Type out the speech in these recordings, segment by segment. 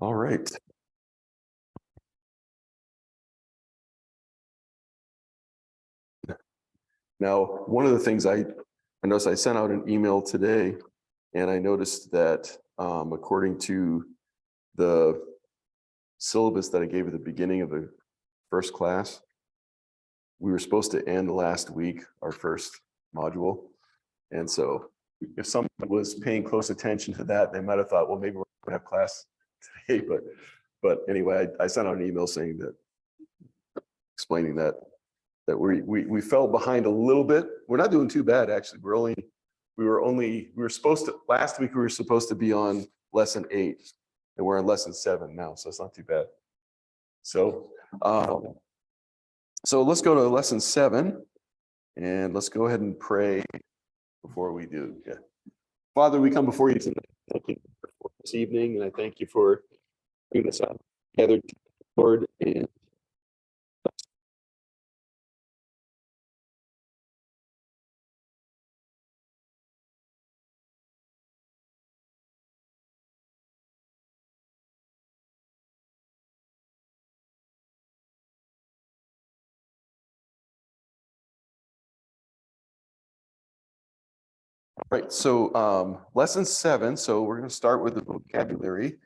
All right. Now, one of the things I noticed, I sent out an email today, and I noticed that according to the syllabus that I gave at the beginning of the first class, we were supposed to end last week, our first module. And so if someone was paying close attention to that, they might have thought, well, maybe we're gonna have class today, but anyway, I sent out an email saying that, explaining that we fell behind a little bit. We're not doing too bad, actually. We were supposed to, last week we were supposed to be on lesson 8, and we're on lesson 7 now, so it's not too bad. So let's go to lesson 7, and let's go ahead and pray before we do. Yeah. Father, we come before you tonight. Thank you for this evening, and I thank you for bringing us out together, Lord, and right. So lesson 7. So we're going to start with the vocabulary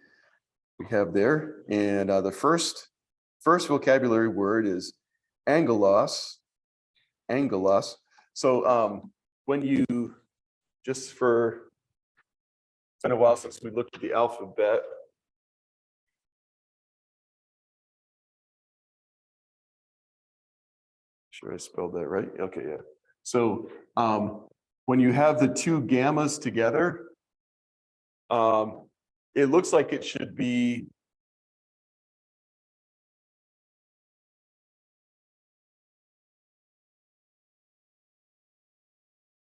we have there, and the first vocabulary word is angelos. Angelos. So when you, just for, it's been a while since we looked at the alphabet. Sure I spelled that right? Okay, yeah. So when you have the two gammas together, it looks like it should be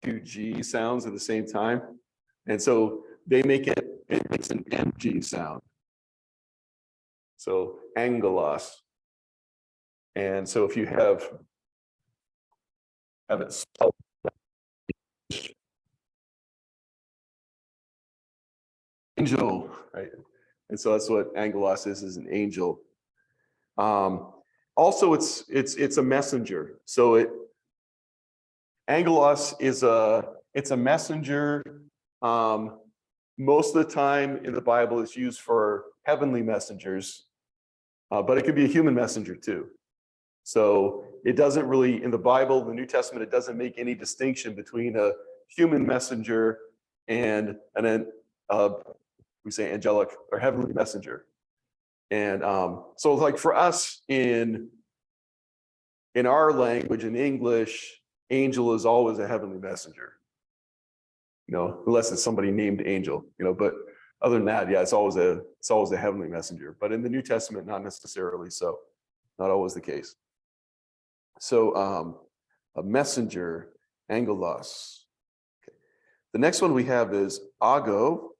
two G sounds at the same time. And so it makes an MG sound. So angelos. And so if you have it spelled angel, right? And so that's what angelos is an angel. Also, it's a messenger. So angelos is it's a messenger. Most of the time in the Bible it's used for heavenly messengers, but it could be a human messenger too. So it doesn't really, in the Bible, the New Testament, it doesn't make any distinction between a human messenger and we say angelic or heavenly messenger. And so like for us in our language, in English, angel is always a heavenly messenger. Unless it's somebody named Angel, but other than that, yeah, it's always a heavenly messenger. But in the New Testament, not necessarily so, not always the case. So a messenger, angelos. Okay. The next one we have is ago,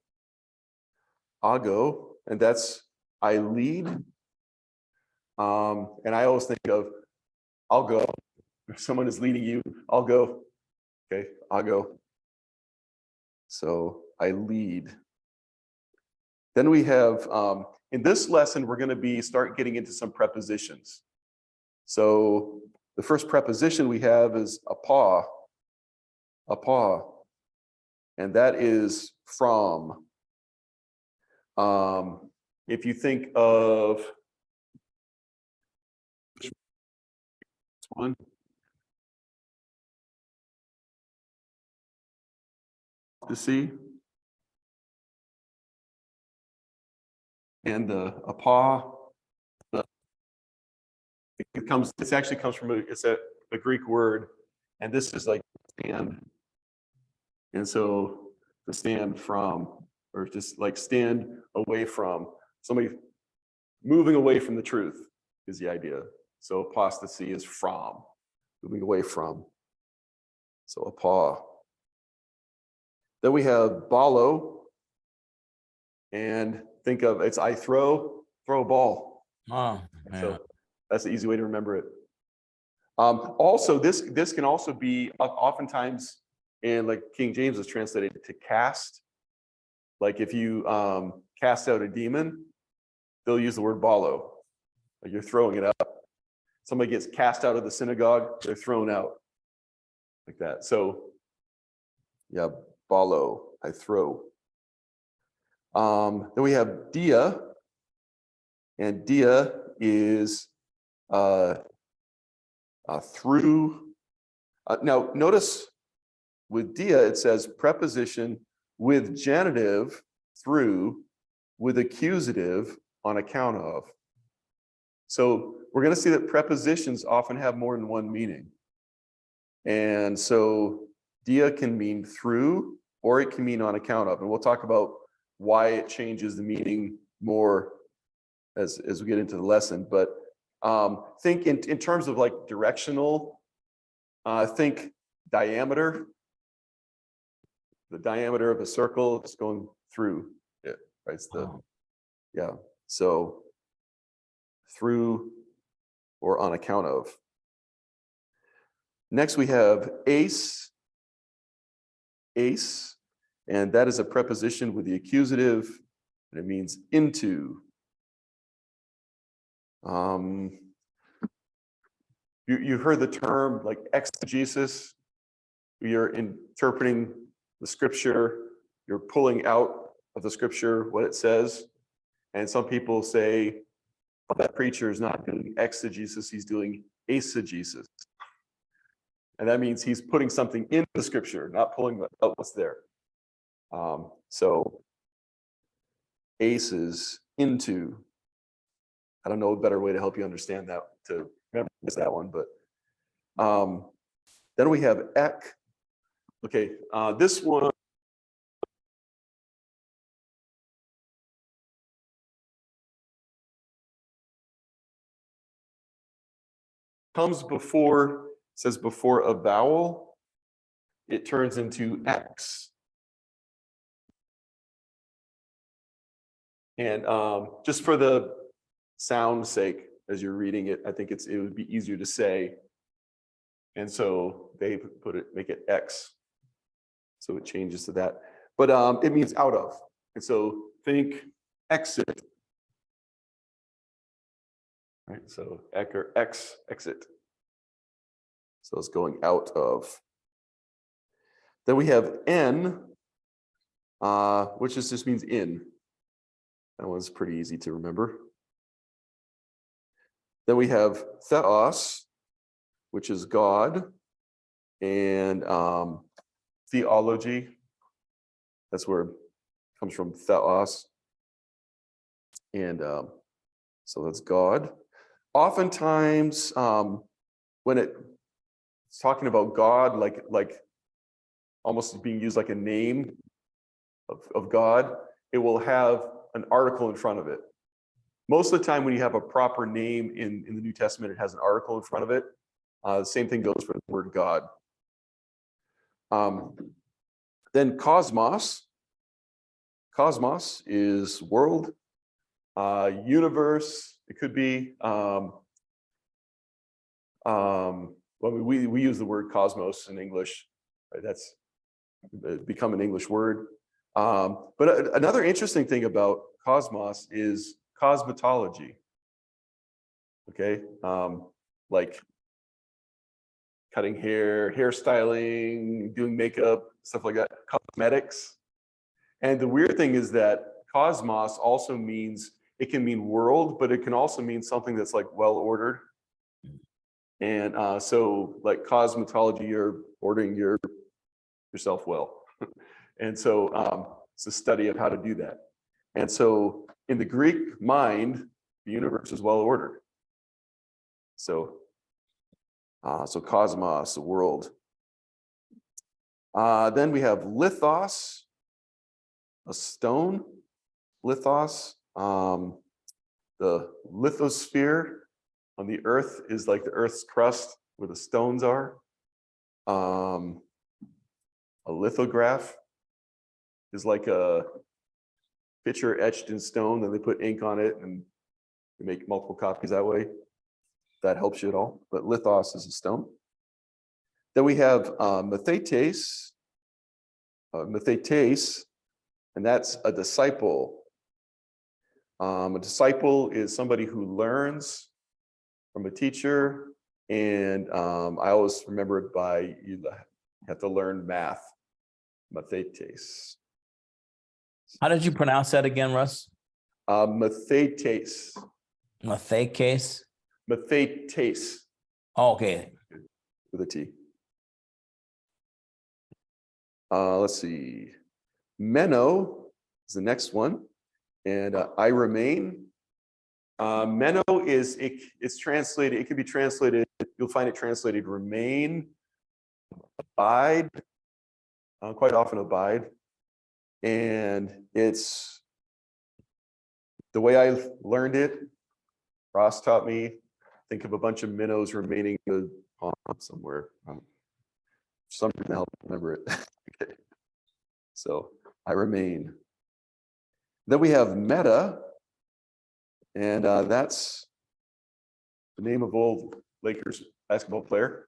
and that's I lead. And I always think of I'll go. If someone is leading you, I'll go. Okay, I'll go. So I lead. Then we have, in this lesson, we're going to start getting into some prepositions. So the first preposition we have is apa, and that is from. If you think of this one, to see, and the apa, it actually comes from it's a Greek word, and this is like stand, and so to stand from, or just like stand away from, somebody moving away from the truth is the idea. So apostasy is from, moving away from. So apa. Then we have balo, and think of it's I throw a ball. Oh, yeah. So that's the easy way to remember it. Also, this can also be oftentimes, and like King James is translated to cast. Like if you cast out a demon, they'll use the word balo, like you're throwing it out. Somebody gets cast out of the synagogue, they're thrown out, like that. So, yeah, balo, I throw. Then we have dia, and dia is through. Now, notice with dia, it says preposition with genitive through, with accusative on account of. So we're going to see that prepositions often have more than one meaning. And so dia can mean through, or it can mean on account of. And we'll talk about why it changes the meaning more as we get into the lesson. But think in terms of like directional, think diameter. The diameter of a circle is going through it, right? It's the, yeah. So through or on account of. Next we have ace, and that is a preposition with the accusative, and it means into. You heard the term like exegesis. You're interpreting the scripture, you're pulling out of the scripture what it says. And some people say, well, that preacher is not doing exegesis, he's doing eisegesis. And that means he's putting something in the scripture, not pulling out what's there. So aces into. I don't know a better way to help you understand that, to remember that one, but then we have ek. Okay, this one comes before, says before a vowel, it turns into X. And just for the sound's sake, as you're reading it, I think it would be easier to say. And so they make it X. So it changes to that. But it means out of. And so think exit. Right, so ek or exit. So it's going out of. Then we have N, which just means in. That one's pretty easy to remember. Then we have theos, which is God, and theology. That's where it comes from, theos. And so that's God. Oftentimes, when it's talking about God, like almost being used like a name of God, it will have an article in front of it. Most of the time when you have a proper name in the New Testament, it has an article in front of it. The same thing goes for the word God. Then cosmos. Cosmos is world, universe. It could be, well, we use the word cosmos in English. Right? That's become an English word. But another interesting thing about cosmos is cosmetology. Okay, like cutting hair, hairstyling, doing makeup, stuff like that, cosmetics. And the weird thing is that cosmos also means, it can mean world, but it can also mean something that's like well ordered. And so like cosmetology, you're ordering yourself well. And so it's a study of how to do that. And so in the Greek mind, the universe is well ordered. So cosmos, the world. Then we have lithos, a stone. Lithos, the lithosphere on the earth is like the earth's crust where the stones are. A lithograph is like a picture etched in stone, then they put ink on it and they make multiple copies that way. That helps you at all, but lithos is a stone. Then we have mathetes, and that's a disciple. A disciple is somebody who learns from a teacher, and I always remember it by you have to learn math, mathetes. How did you pronounce that again, Russ? Mathetes. Mathetes? Mathetes Oh, okay. with a T. Let's see. Meno is the next one, and I remain. Meno is it's translated. It can be translated. You'll find it translated remain, abide, quite often abide, and it's the way I learned it. Ross taught me. Think of a bunch of minnows remaining in the pond somewhere. Something to help remember it. Okay. So I remain. Then we have meta, and that's the name of old Lakers basketball player.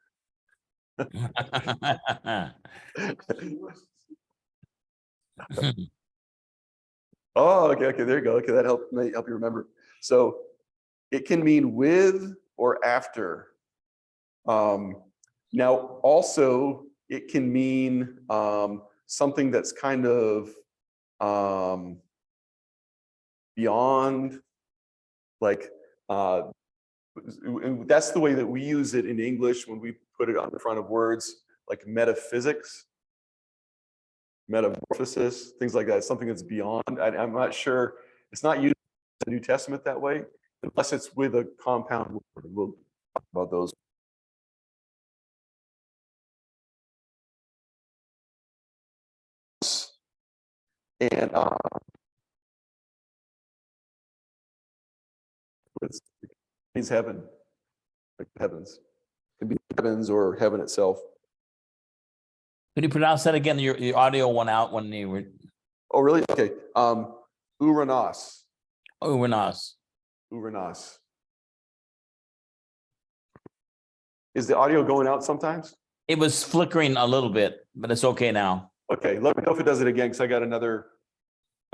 Oh, okay, there you go. Okay, that may help you remember. So it can mean with or after. Now, also, it can mean something that's kind of beyond, like, that's the way that we use it in English when we put it on the front of words, like metaphysics, metamorphosis, things like that, something that's beyond. I'm not sure, it's not used in the New Testament that way, unless it's with a compound word. We'll talk about those. And it means heaven, like heavens. It can be heavens or heaven itself. Can you pronounce that again? Your audio went out when you were. Oh, really? Okay. Uranos. Oh, we're not. Uranos. Is the audio going out sometimes? It was flickering a little bit, but it's okay now. Okay, let me know if it does it again, because I got another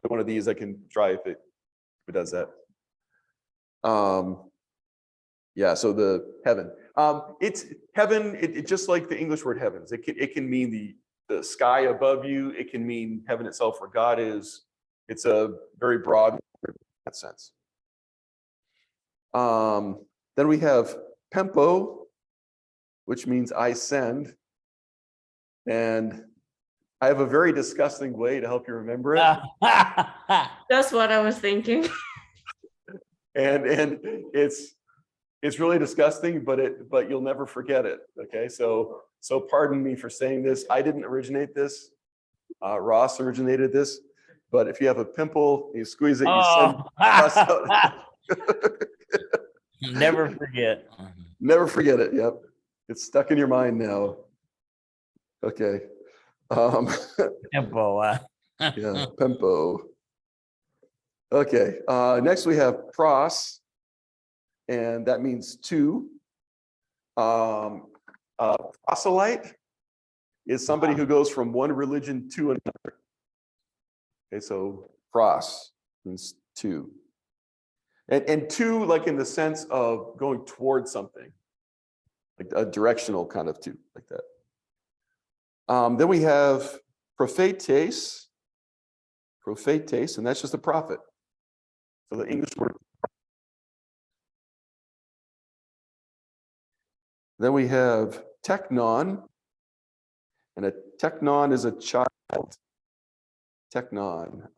one of these I can try if it does that. Yeah, so the heaven. It's heaven, it just like the English word heavens. It can mean the sky above you. It can mean heaven itself, where God is. It's a very broad word in that sense. Then we have pempo, which means I send. And I have a very disgusting way to help you remember it. That's what I was thinking. And it's really disgusting, but you'll never forget it. Okay, so pardon me for saying this. I didn't originate this. Ross originated this. But if you have a pimple, you squeeze it, you send pus out. Never forget. Never forget it. Yep, it's stuck in your mind now. Okay. Tempo. Yeah, pempo. Okay. Next we have pros, and that means two. Proselyte is somebody who goes from one religion to another. Okay, so pros means two. And two, like in the sense of going towards something, like a directional kind of two, like that. Then we have prophetes, and that's just a prophet. So the English word. Then we have teknon, and a teknon is a child. Teknon.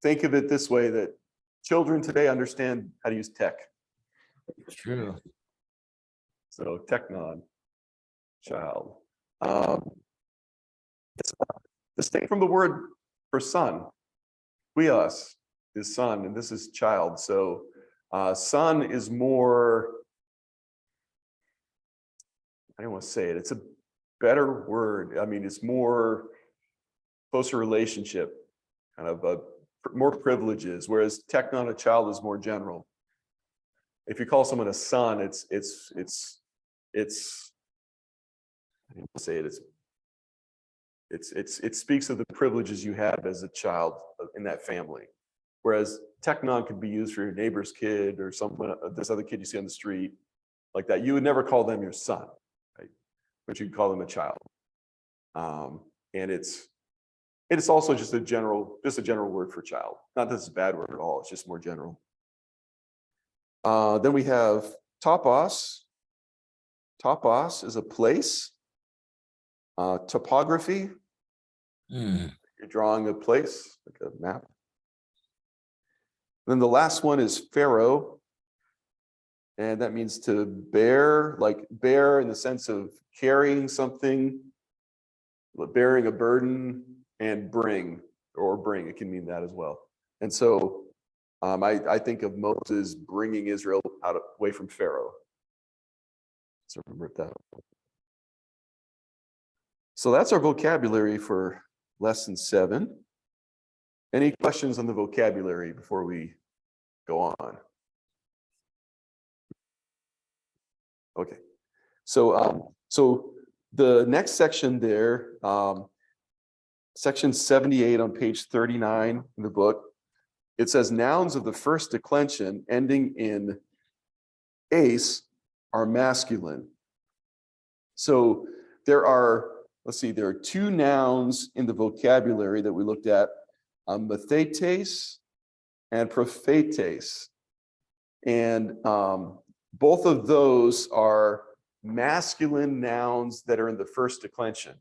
Think of it this way, that children today understand how to use tech. True. So teknon, child. It's distinct from the word for son. Huios is son, and this is child. So son is more, I don't want to say it, it's a better word. I mean, it's more closer relationship, kind of more privileges, whereas teknon, a child, is more general. If you call someone a son, it's I don't want to say it, it speaks of the privileges you have as a child in that family. Whereas teknon could be used for your neighbor's kid or someone, this other kid you see on the street like that. You would never call them your son, right? But you could call them a child. And it's also just a general word for child. Not that it's a bad word at all. It's just more general. Then we have topos. Topos is a place. Topography. Hmm. You're drawing a place, like a map. Then the last one is pharaoh. And that means to bear, like bear in the sense of carrying something, bearing a burden, and bring. It can mean that as well. And so I think of Moses bringing Israel away from Pharaoh. So remember that. So that's our vocabulary for lesson 7. Any questions on the vocabulary before we go on? Okay. So the next section there, section 78 on page 39 in the book, it says nouns of the first declension ending in ace are masculine. So there are 2 nouns in the vocabulary that we looked at, mathetes and prophetes. And both of those are masculine nouns that are in the first declension.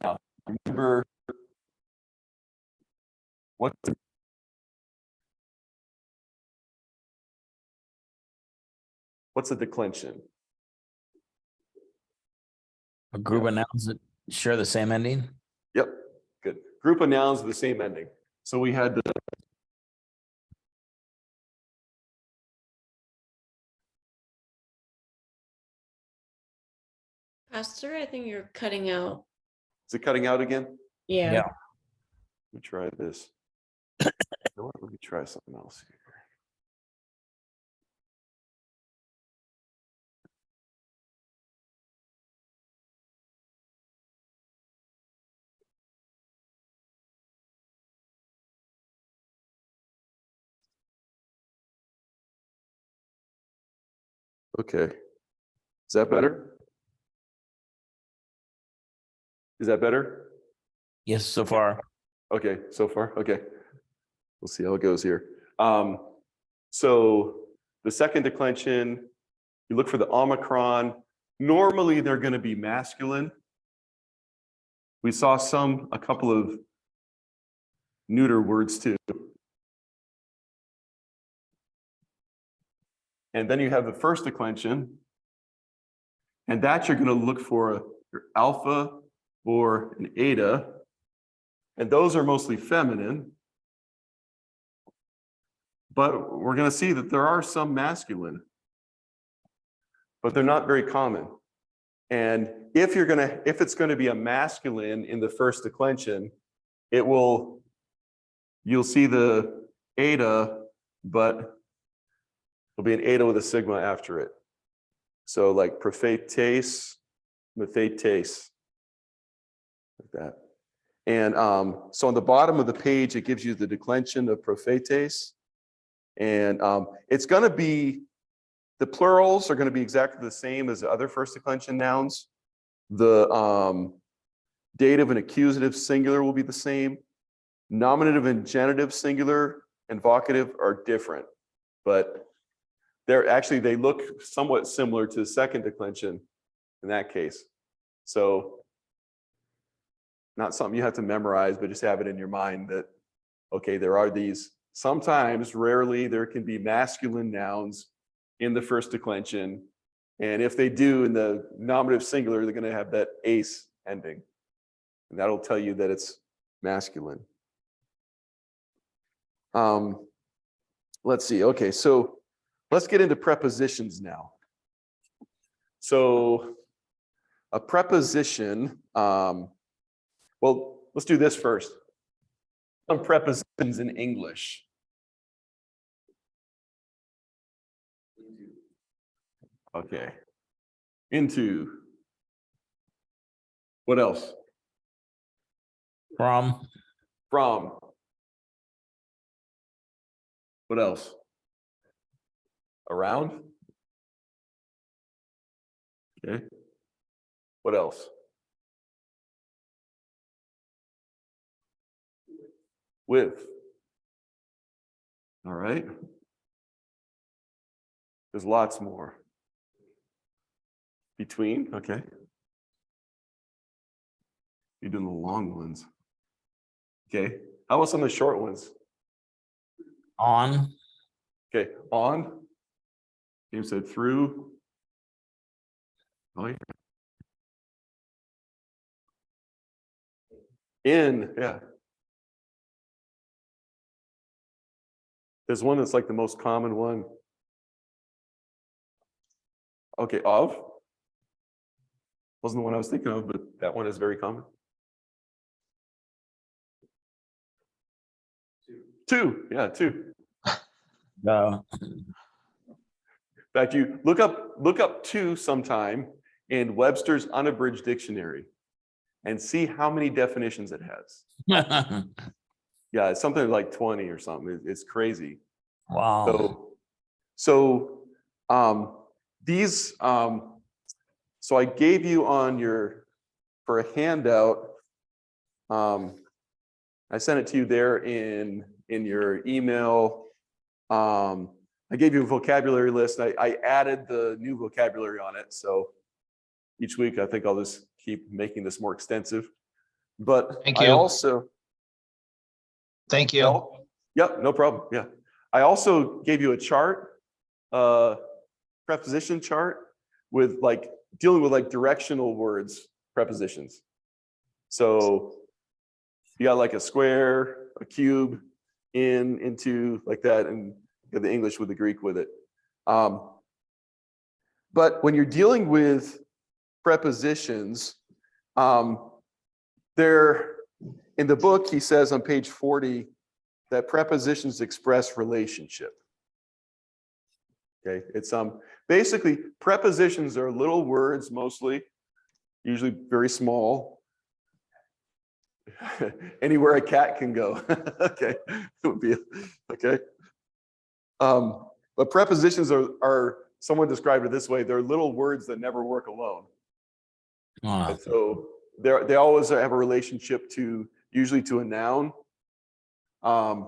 Now, remember what's a declension? A group of nouns that share the same ending. Yep, good. Group of nouns with the same ending. So we had the Pastor, I think you're cutting out. Is it cutting out again? Yeah. Yeah. Let me try this. You know what? Let me try something else here. Okay. Is that better? Is that better? Yes, so far. Okay, so far. Okay. We'll see how it goes here. So the second declension, you look for the Omicron. Normally they're going to be masculine. We saw a couple of neuter words too. And then you have the first declension. And that you're going to look for your alpha or an eta. And those are mostly feminine. But we're going to see that there are some masculine, but they're not very common. And if it's going to be a masculine in the first declension, you'll see the eta, but there'll be an eta with a sigma after it. So like prophetes, mathetes, like that. And so on the bottom of the page, it gives you the declension of prophetes. And it's going to be, the plurals are going to be exactly the same as the other first declension nouns. The dative and accusative singular will be the same. Nominative and genitive singular and vocative are different, but they look somewhat similar to the second declension in that case. So not something you have to memorize, but just have it in your mind that, okay, there are these, sometimes, rarely, there can be masculine nouns in the first declension. And if they do in the nominative singular, they're going to have that ace ending. And that'll tell you that it's masculine. Let's see. Okay, so let's get into prepositions now. So a preposition, well, let's do this first. Some prepositions in English. Okay. Into. What else? From. From. What else? Around? Okay. What else? With. All right. There's lots more. Between, okay. You're doing the long ones. Okay. How about some of the short ones? On. Okay. On. James said through. Oh, yeah. In, yeah. There's one that's like the most common one. Okay, of. Wasn't the one I was thinking of, but that one is very common. Two, yeah, two. No. In fact, you look up two sometime in Webster's Unabridged Dictionary and see how many definitions it has. Yeah, it's something like 20 or something. It's crazy. Wow. So these, so I gave you on for a handout, I sent it to you there in your email. I gave you a vocabulary list. I added the new vocabulary on it. So each week, I think I'll just keep making this more extensive. But Thank I you. also, Thank you. well, yep, no problem. Yeah. I also gave you a chart, preposition chart with like dealing with like directional words, prepositions. So you got like a square, a cube, in, into, like that, and you have the English with the Greek with it. But when you're dealing with prepositions, there in the book, he says on page 40 that prepositions express relationship. Okay, it's basically prepositions are little words mostly, usually very small. Anywhere a cat can go. Okay, it would be okay. But prepositions are someone described it this way: they're little words that never work alone. Wow. And so they always have a relationship to usually to a noun. And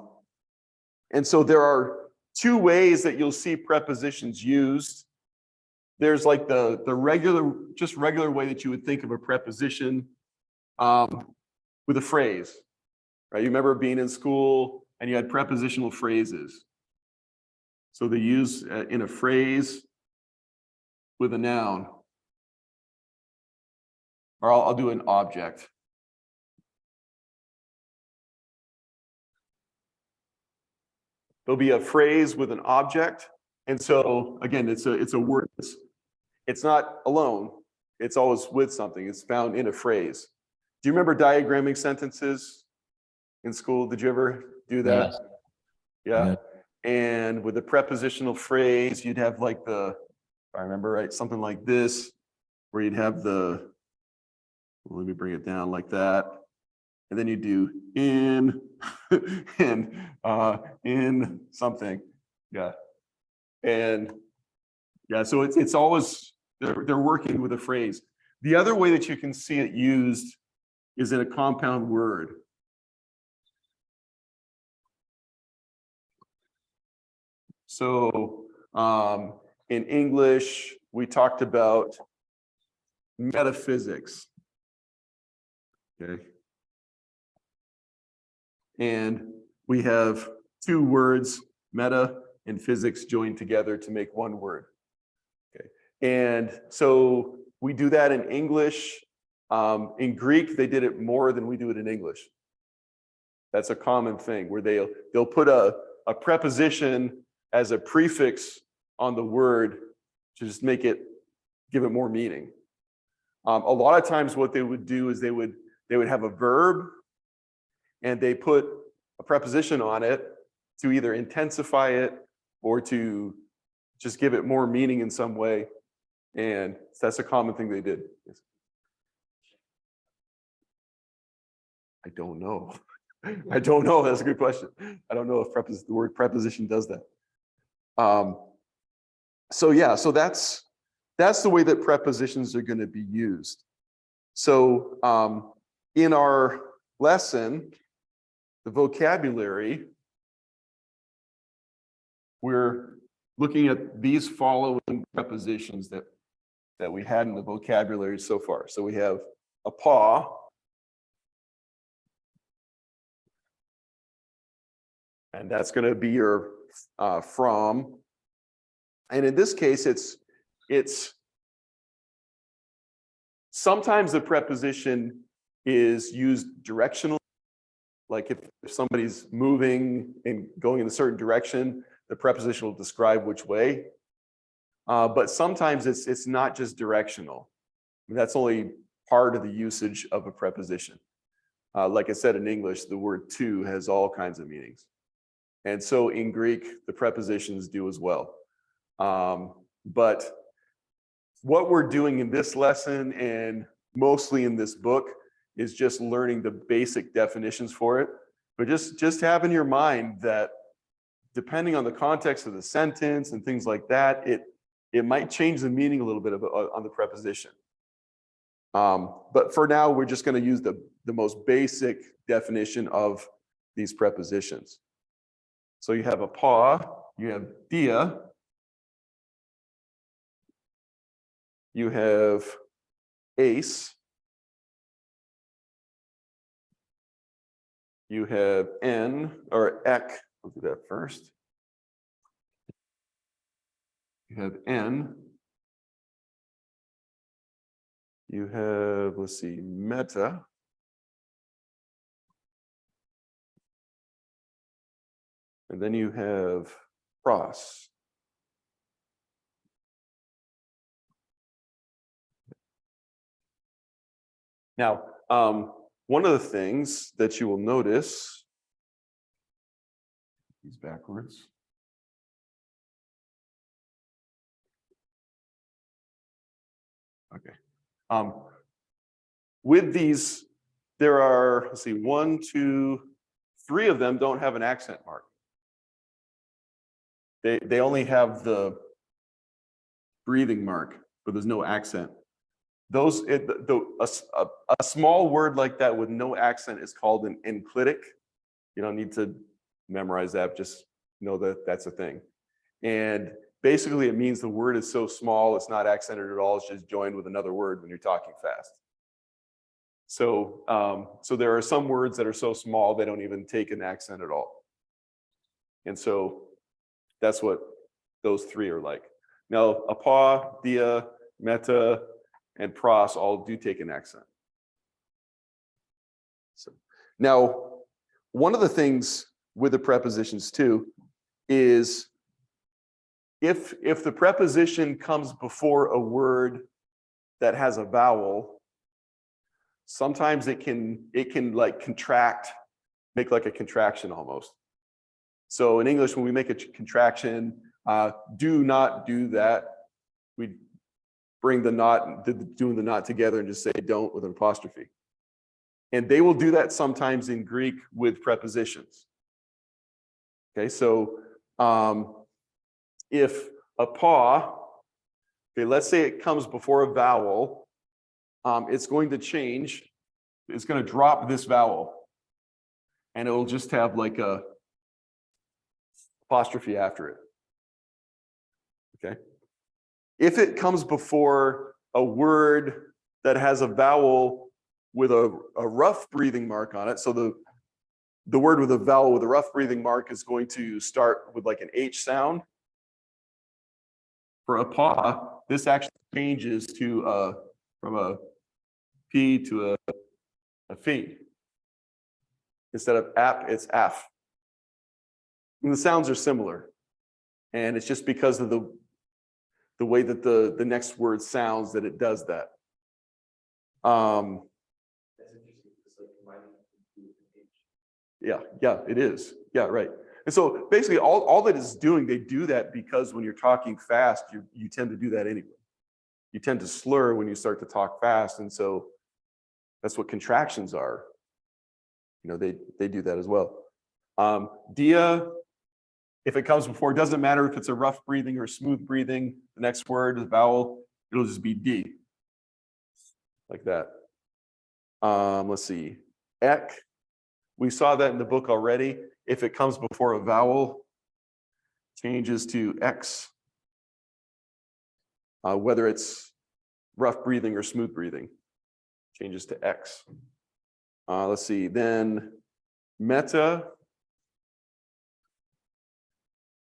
so there are two ways that you'll see prepositions used. There's like the regular way that you would think of a preposition with a phrase, right? You remember being in school and you had prepositional phrases. So they use in a phrase with a noun. Or I'll do an object. There'll be a phrase with an object. And so again, it's a word. It's not alone. It's always with something. It's found in a phrase. Do you remember diagramming sentences in school? Did you ever do that? Yes. Yeah. Yeah. And with a prepositional phrase, you'd have like if I remember right, something like this, where you'd have let me bring it down like that. And then you do in and in something. Yeah. And yeah, so it's always they're working with a phrase. The other way that you can see it used is in a compound word. So in English, we talked about metaphysics. Okay. And we have two words, meta and physics, joined together to make one word. Okay. And so we do that in English. In Greek, they did it more than we do it in English. That's a common thing where they'll put a preposition as a prefix on the word to just give it more meaning. A lot of times what they would do is they would have a verb and they put a preposition on it to either intensify it or to just give it more meaning in some way. And that's a common thing they did. I don't know. I don't know. That's a good question. I don't know if the word preposition does that. So yeah, so that's the way that prepositions are going to be used. So in our lesson, the vocabulary, we're looking at these following prepositions that we had in the vocabulary so far. So we have a paw, and that's going to be your from. And in this case, it's sometimes the preposition is used directionally. Like if somebody's moving and going in a certain direction, the preposition will describe which way. But sometimes it's not just directional. I mean, that's only part of the usage of a preposition. Like I said, in English, the word to has all kinds of meanings. And so in Greek, the prepositions do as well. But what we're doing in this lesson and mostly in this book is just learning the basic definitions for it. But just have in your mind that depending on the context of the sentence and things like that, it might change the meaning a little bit on the preposition. But for now, we're just going to use the most basic definition of these prepositions. So you have a paw, you have dia, you have ace, you have n or ek. I'll do that first. You have n. You have, let's see, meta. And then you have pros. Now, one of the things that you will notice, these backwards. Okay. With these, there are, let's see, 1, 2, 3 of them don't have an accent mark. They only have the breathing mark, but there's no accent. Those, a small word like that with no accent is called an enclitic. You don't need to memorize that, just know that that's a thing. And basically it means the word is so small, it's not accented at all, it's just joined with another word when you're talking fast. So, so there are some words that are so small, they don't even take an accent at all. And so that's what those 3 are like. Now, apa, dia, meta, and pros all do take an accent. So now, one of the things with the prepositions too is if the preposition comes before a word that has a vowel, sometimes it can like contract, make like a contraction almost. So in English, when we make a contraction, do not do that, we bring the not, doing the not together and just say don't with an apostrophe. And they will do that sometimes in Greek with prepositions. Okay, so if a paw, okay, let's say it comes before a vowel, it's going to change, it's going to drop this vowel, and it'll just have like a apostrophe after it. Okay. If it comes before a word that has a vowel with a rough breathing mark on it, so the word with a vowel with a rough breathing mark is going to start with like an H sound. For a paw, this actually changes to from a P to a phi. Instead of ap, it's af. And the sounds are similar. And it's just because of the way that the next word sounds that it does that. Yeah, it is. Yeah, right. And so basically all that is doing, they do that because when you're talking fast, you tend to do that anyway. You tend to slur when you start to talk fast. And so that's what contractions are. they do that as well. Dia, if it comes before, it doesn't matter if it's a rough breathing or smooth breathing. The next word is vowel. It'll just be D, like that. Let's see. Ek, we saw that in the book already. If it comes before a vowel, changes to X, whether it's rough breathing or smooth breathing, changes to X. Let's see, then meta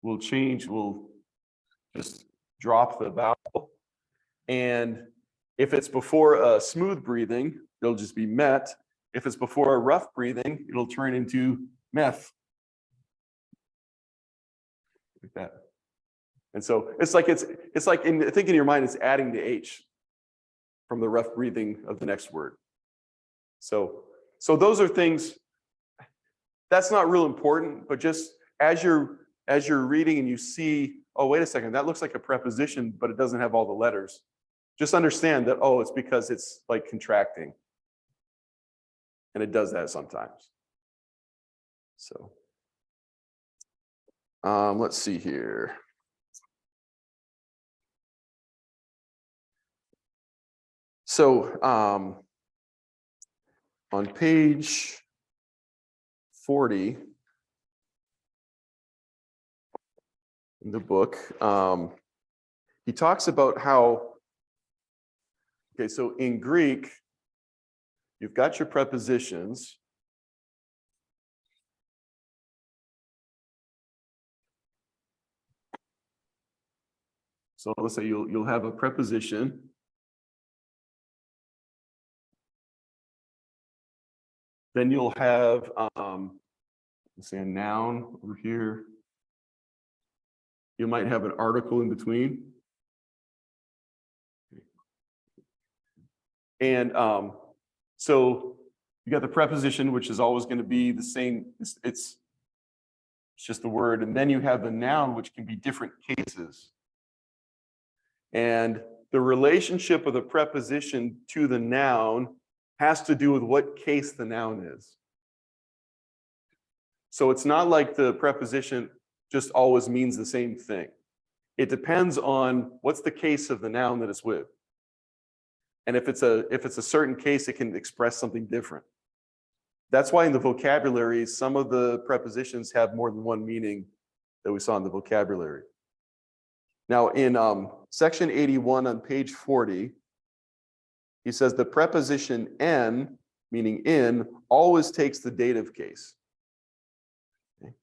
will change, we'll just drop the vowel. And if it's before a smooth breathing, it'll just be met. If it's before a rough breathing, it'll turn into meth. Like that. And so it's like I think in your mind it's adding the H from the rough breathing of the next word. So those are things that's not real important, but just as you're reading and you see, oh, wait a second, that looks like a preposition, but it doesn't have all the letters. Just understand that, oh, it's because it's like contracting. And it does that sometimes. So let's see here. So on page 40 in the book, he talks about how, okay, so in Greek, you've got your prepositions. So let's say you'll have a preposition. Then you'll have, let's say a noun over here. You might have an article in between. And so you got the preposition, which is always going to be the same. It's just the word. And then you have the noun, which can be different cases. And the relationship of the preposition to the noun has to do with what case the noun is. So it's not like the preposition just always means the same thing. It depends on what's the case of the noun that it's with. And if it's a certain case, it can express something different. That's why in the vocabulary, some of the prepositions have more than one meaning that we saw in the vocabulary. Now in section 81 on page 40, he says the preposition en, meaning in, always takes the dative case. Okay.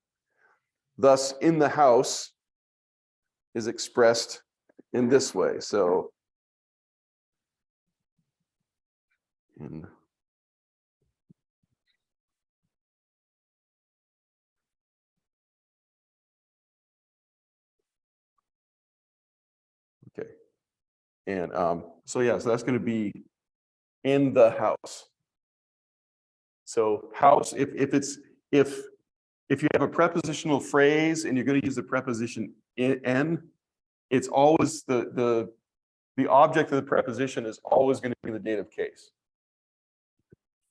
Thus, in the house is expressed in this way. So, in okay. And so yeah, so that's going to be in the house. So house, if you have a prepositional phrase and you're going to use the preposition in, it's always the object of the preposition is always going to be the dative case.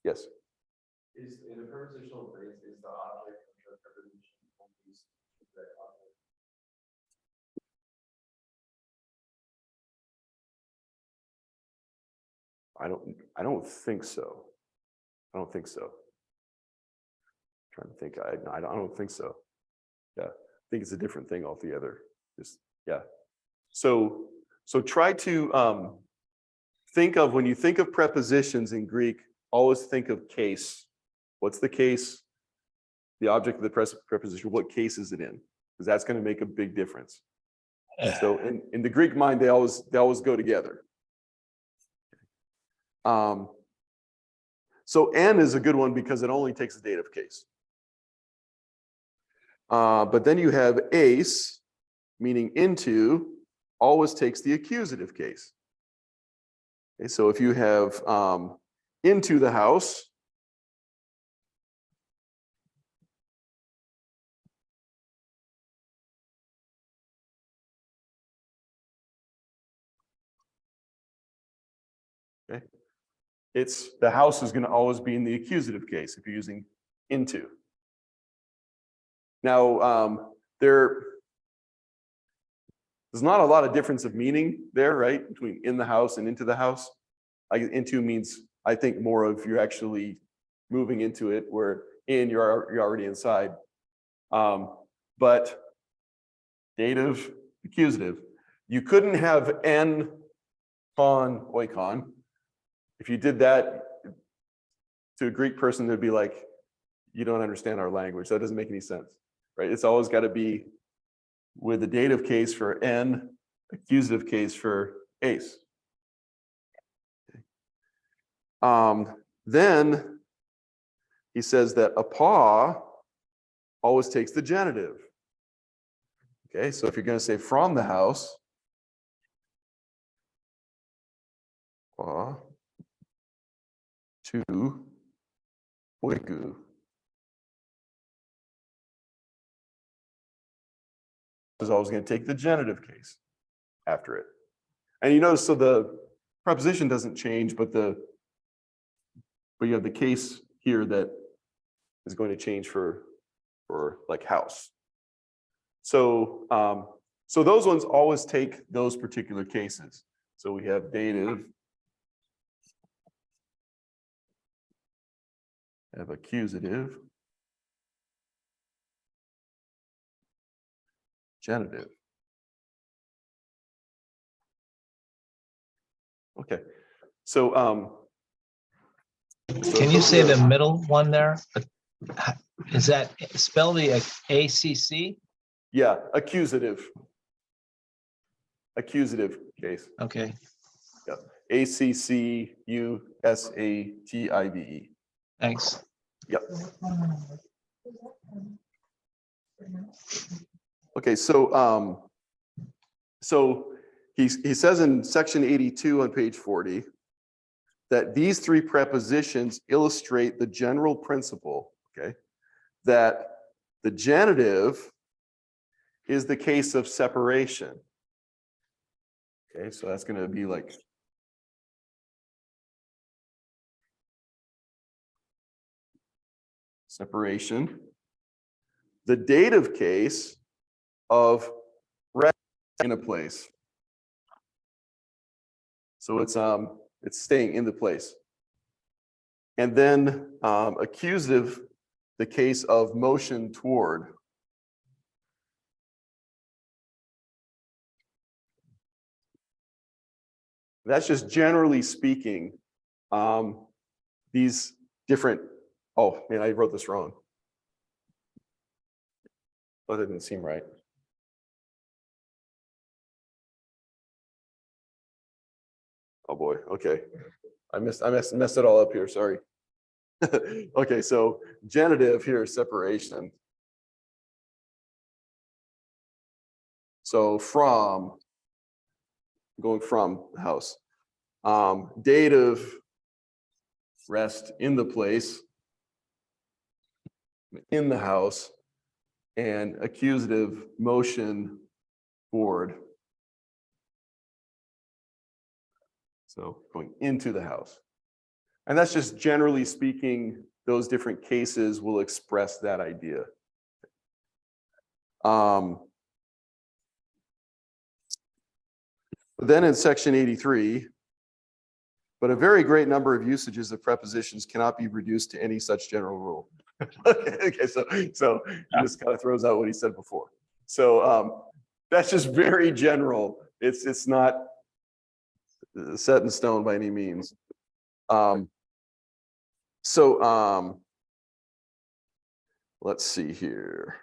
Yes. Is in a prepositional phrase, is the object of the preposition always the object? I don't think so. I don't think so. I'm trying to think. I don't think so. Yeah, I think it's a different thing altogether. Just yeah. So try to think of, when you think of prepositions in Greek, always think of case. What's the case? The object of the preposition. What case is it in? Because that's going to make a big difference. So in the Greek mind, they always go together. So en is a good one because it only takes the dative case. But then you have ace, meaning into, always takes the accusative case. Okay, so if you have into the house, okay, it's the house is going to always be in the accusative case if you're using into. Now, there's not a lot of difference of meaning there, right? Between in the house and into the house. Into means, I think, more of you're actually moving into it, where in you're already inside. But dative, accusative. You couldn't have en con oikon. If you did that to a Greek person, they'd be like, you don't understand our language. That doesn't make any sense, right? It's always got to be with the dative case for en, accusative case for ace. Then he says that apa always takes the genitive. Okay, so if you're going to say from the house, to oiku. Is always going to take the genitive case after it. And you notice, so the preposition doesn't change, but you have the case here that is going to change for like house. So so those ones always take those particular cases. So we have dative, have accusative, genitive. Okay, so Can you say the middle one there? Is that spell the ACC? Yeah, accusative. Accusative case. Okay. ACCUSATIVE. Thanks. Yep. Okay, so he says in section 82 on page 40 that these three prepositions illustrate the general principle, okay, that the genitive is the case of separation. Okay, so that's going to be like separation. The dative case of rest in a place. So it's staying in the place. And then accusative, the case of motion toward. That's just generally speaking, these different, oh man, I wrote this wrong. That didn't seem right. Oh boy, okay. I messed it all up here, sorry. Okay, so genitive here is separation. So from, going from the house. Dative, rest in the place, in the house, and accusative, motion forward. So going into the house. And that's just generally speaking, those different cases will express that idea. Then in section 83, but a very great number of usages of prepositions cannot be reduced to any such general rule. Okay, so he just kind of throws out what he said before. So that's just very general. It's not set in stone by any means. Let's see here.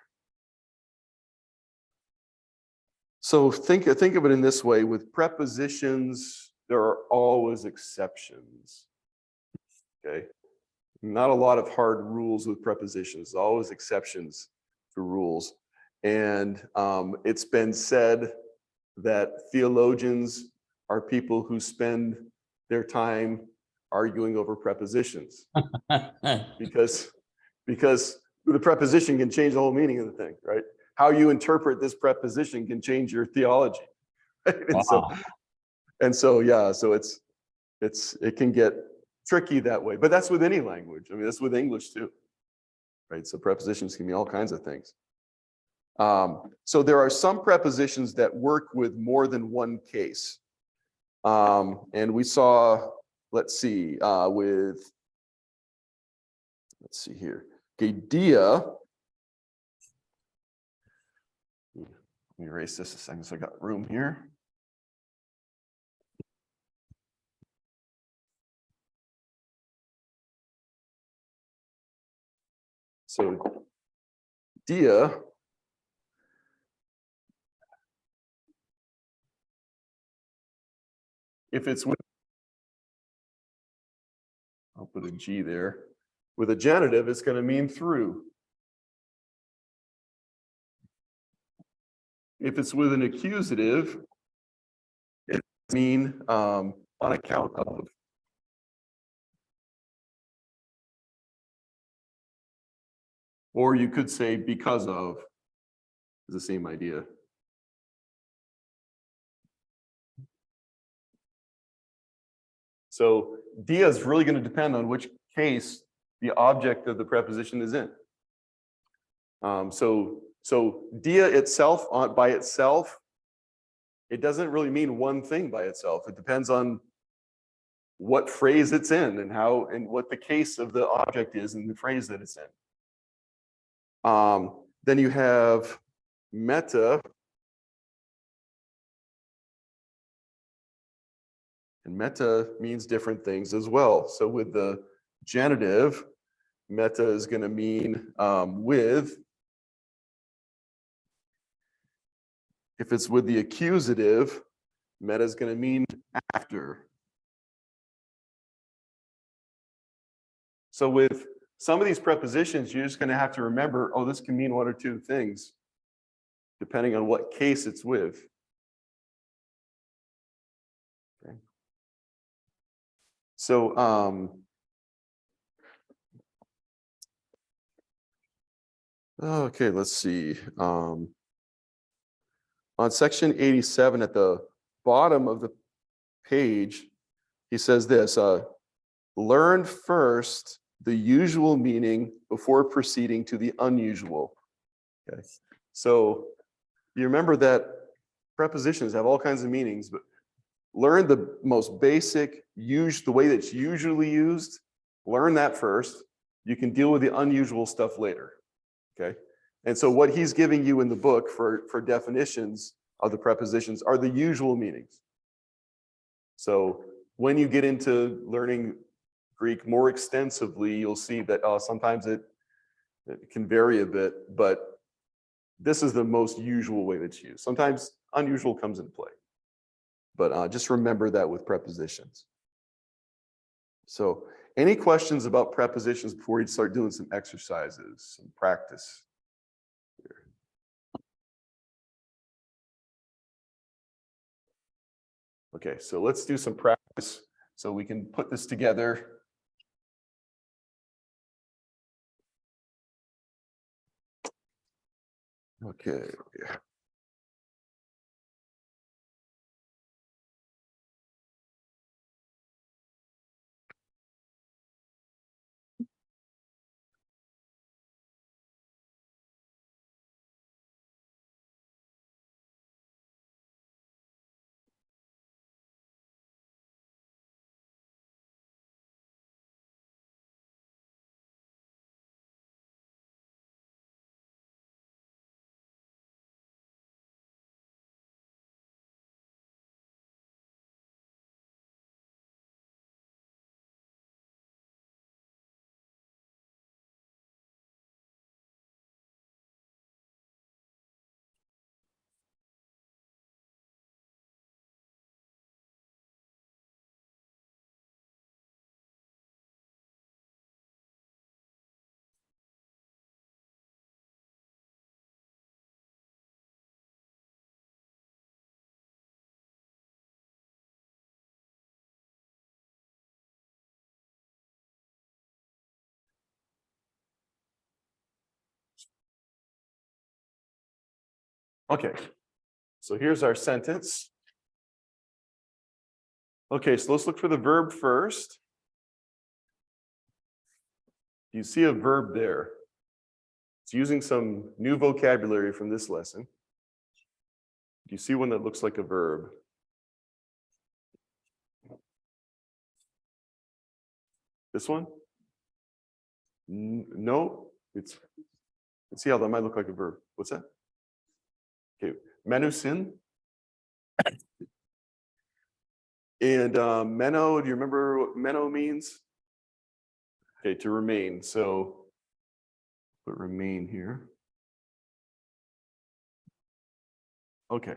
So think of it in this way: with prepositions, there are always exceptions. Okay, not a lot of hard rules with prepositions. Always exceptions to rules, and it's been said that theologians are people who spend their time arguing over prepositions because the preposition can change the whole meaning of the thing, right? How you interpret this preposition can change your theology. Right? Wow. So it can get tricky that way, but that's with any language. I mean, that's with English too. right? So prepositions can mean all kinds of things. So there are some prepositions that work with more than one case. And we saw, let's see, let's see here. Okay, dia. Let me erase this a second so I got room here. So dia if it's with, I'll put a G there. With a genitive, it's going to mean through. If it's with an accusative, it mean on account of. Or you could say because of, is the same idea. So dia is really going to depend on which case the object of the preposition is in. So dia itself by itself, it doesn't really mean one thing by itself. It depends on what phrase it's in and how and what the case of the object is in the phrase that it's in. Then you have meta. And meta means different things as well. So with the genitive, meta is going to mean with. If it's with the accusative, meta is going to mean after. So with some of these prepositions, you're just going to have to remember, oh, this can mean one or two things, depending on what case it's with. Okay. So okay, let's see. On section 87 at the bottom of the page, he says this, learn first the usual meaning before proceeding to the unusual. Okay. So you remember that prepositions have all kinds of meanings, but learn the most basic, the way that's usually used, learn that first. You can deal with the unusual stuff later, okay? And so what he's giving you in the book for definitions of the prepositions are the usual meanings. So when you get into learning Greek more extensively, you'll see that sometimes it can vary a bit, but this is the most usual way that's used. Sometimes unusual comes into play, but just remember that with prepositions. So any questions about prepositions before you start doing some exercises, some practice? Okay, so let's do some practice so we can put this together. Okay. Okay, so here's our sentence. Okay, so let's look for the verb first. You see a verb there. It's using some new vocabulary from this lesson. Do you see one that looks like a verb? This one? No, it's, let's see how that might look like a verb. What's that? Okay, menusin. And meno, do you remember what meno means? Okay, to remain. So put remain here. Okay,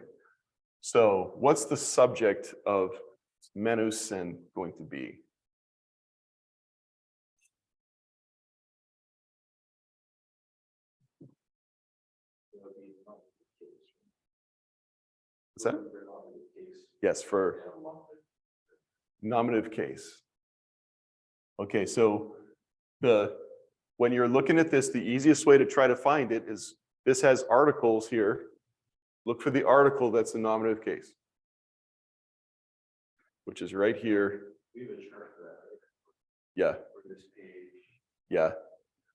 so what's the subject of menusin going to be? What's that? Yes, for nominative case. Okay, so when you're looking at this, the easiest way to try to find it is this has articles here. Look for the article that's the nominative case, which is right here. We have a chart for that, right? Yeah, For this page. yeah.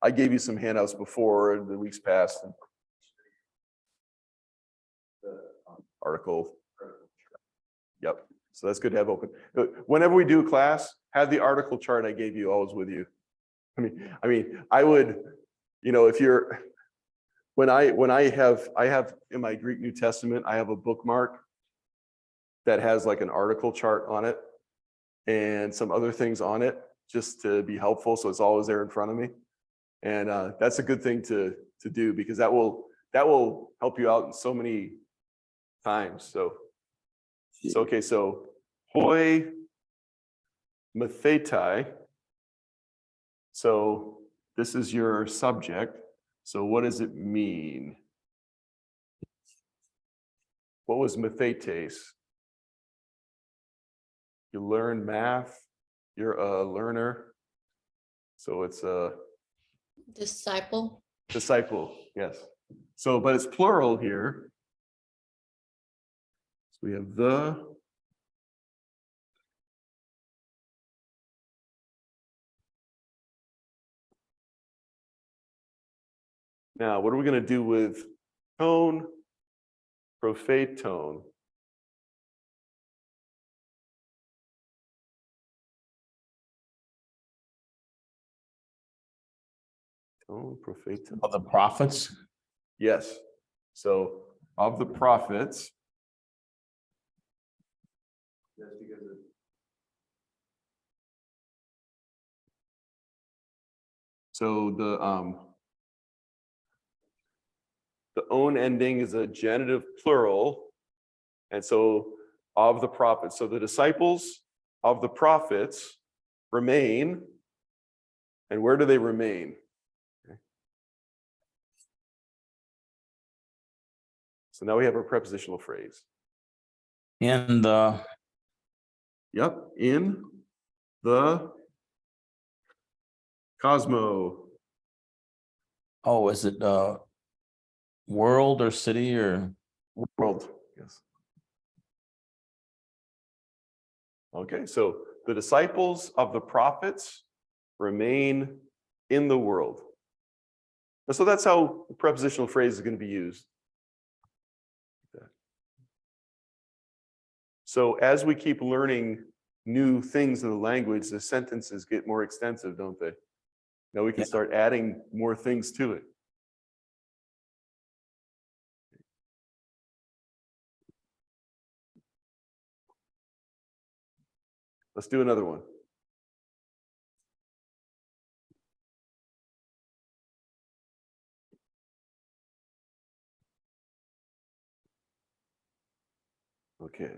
I gave you some handouts before in the weeks past. The Article. article. Yep. So that's good to have open. Whenever we do class, have the article chart I gave you always with you. I mean, I would, if you're, when I have in my Greek New Testament, I have a bookmark that has like an article chart on it and some other things on it just to be helpful. So it's always there in front of me. And that's a good thing to do because that will help you out in so many times. So okay, so hoi mathetai. So this is your subject. So what does it mean? What was mathetes? You learn math, you're a learner. So it's a Disciple. disciple, yes. So, but it's plural here. So we have the. Now, what are we going to do with tone, prophetone? Tone, prophetone. Of the prophets. Yes. So of the prophets. That's because of So the own ending is a genitive plural. And so of the prophets. So the disciples of the prophets remain. And where do they remain? Okay. So now we have our prepositional phrase. In the, Yep, in the Cosmo. oh, is it world or city or? World, yes. Okay, so the disciples of the prophets remain in the world. And so that's how the prepositional phrase is going to be used. So as we keep learning new things in the language, the sentences get more extensive, don't they? Now we can Yeah. start adding more things to it. Let's do another one. Okay.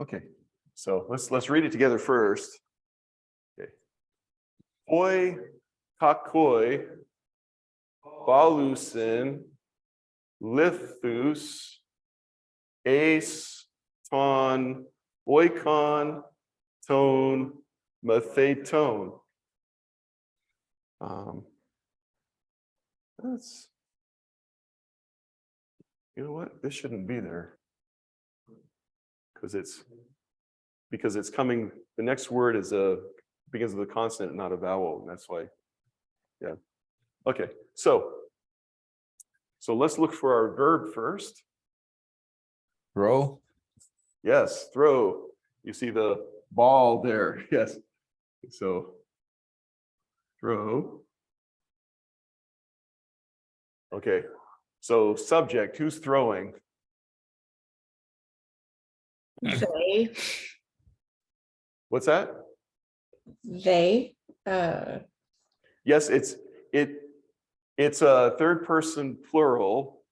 Okay, so let's read it together first. Okay. Hoi kakoi balusin lithus ace ton oikon tone mathetone. That's, you know what, this shouldn't be there. Because it's coming, the next word is begins with a consonant, not a vowel, and that's why, yeah. Okay, so let's look for our verb first. Throw. Yes, throw. You see the ball there, yes. So throw. Okay, so subject, who's throwing? They, What's that? they, Yes, it's a third person plural,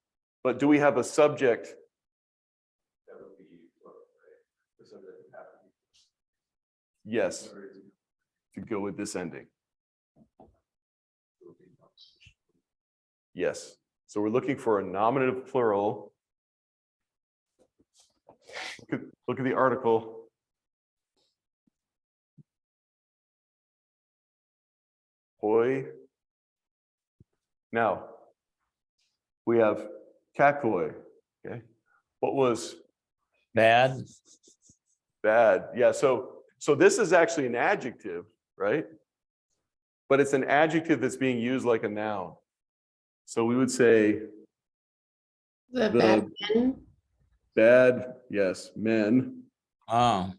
but do we have a subject? That would be, right? The subject would have to be- Yes, to go with this ending. Yes, so we're looking for a nominative plural. Look at the article. Hoi. Now, we have kakoi, okay? What was Bad. bad? Yeah, so this is actually an adjective, right? But it's an adjective that's being used like a noun. So we would say the The- bad men, bad, yes, men. Oh.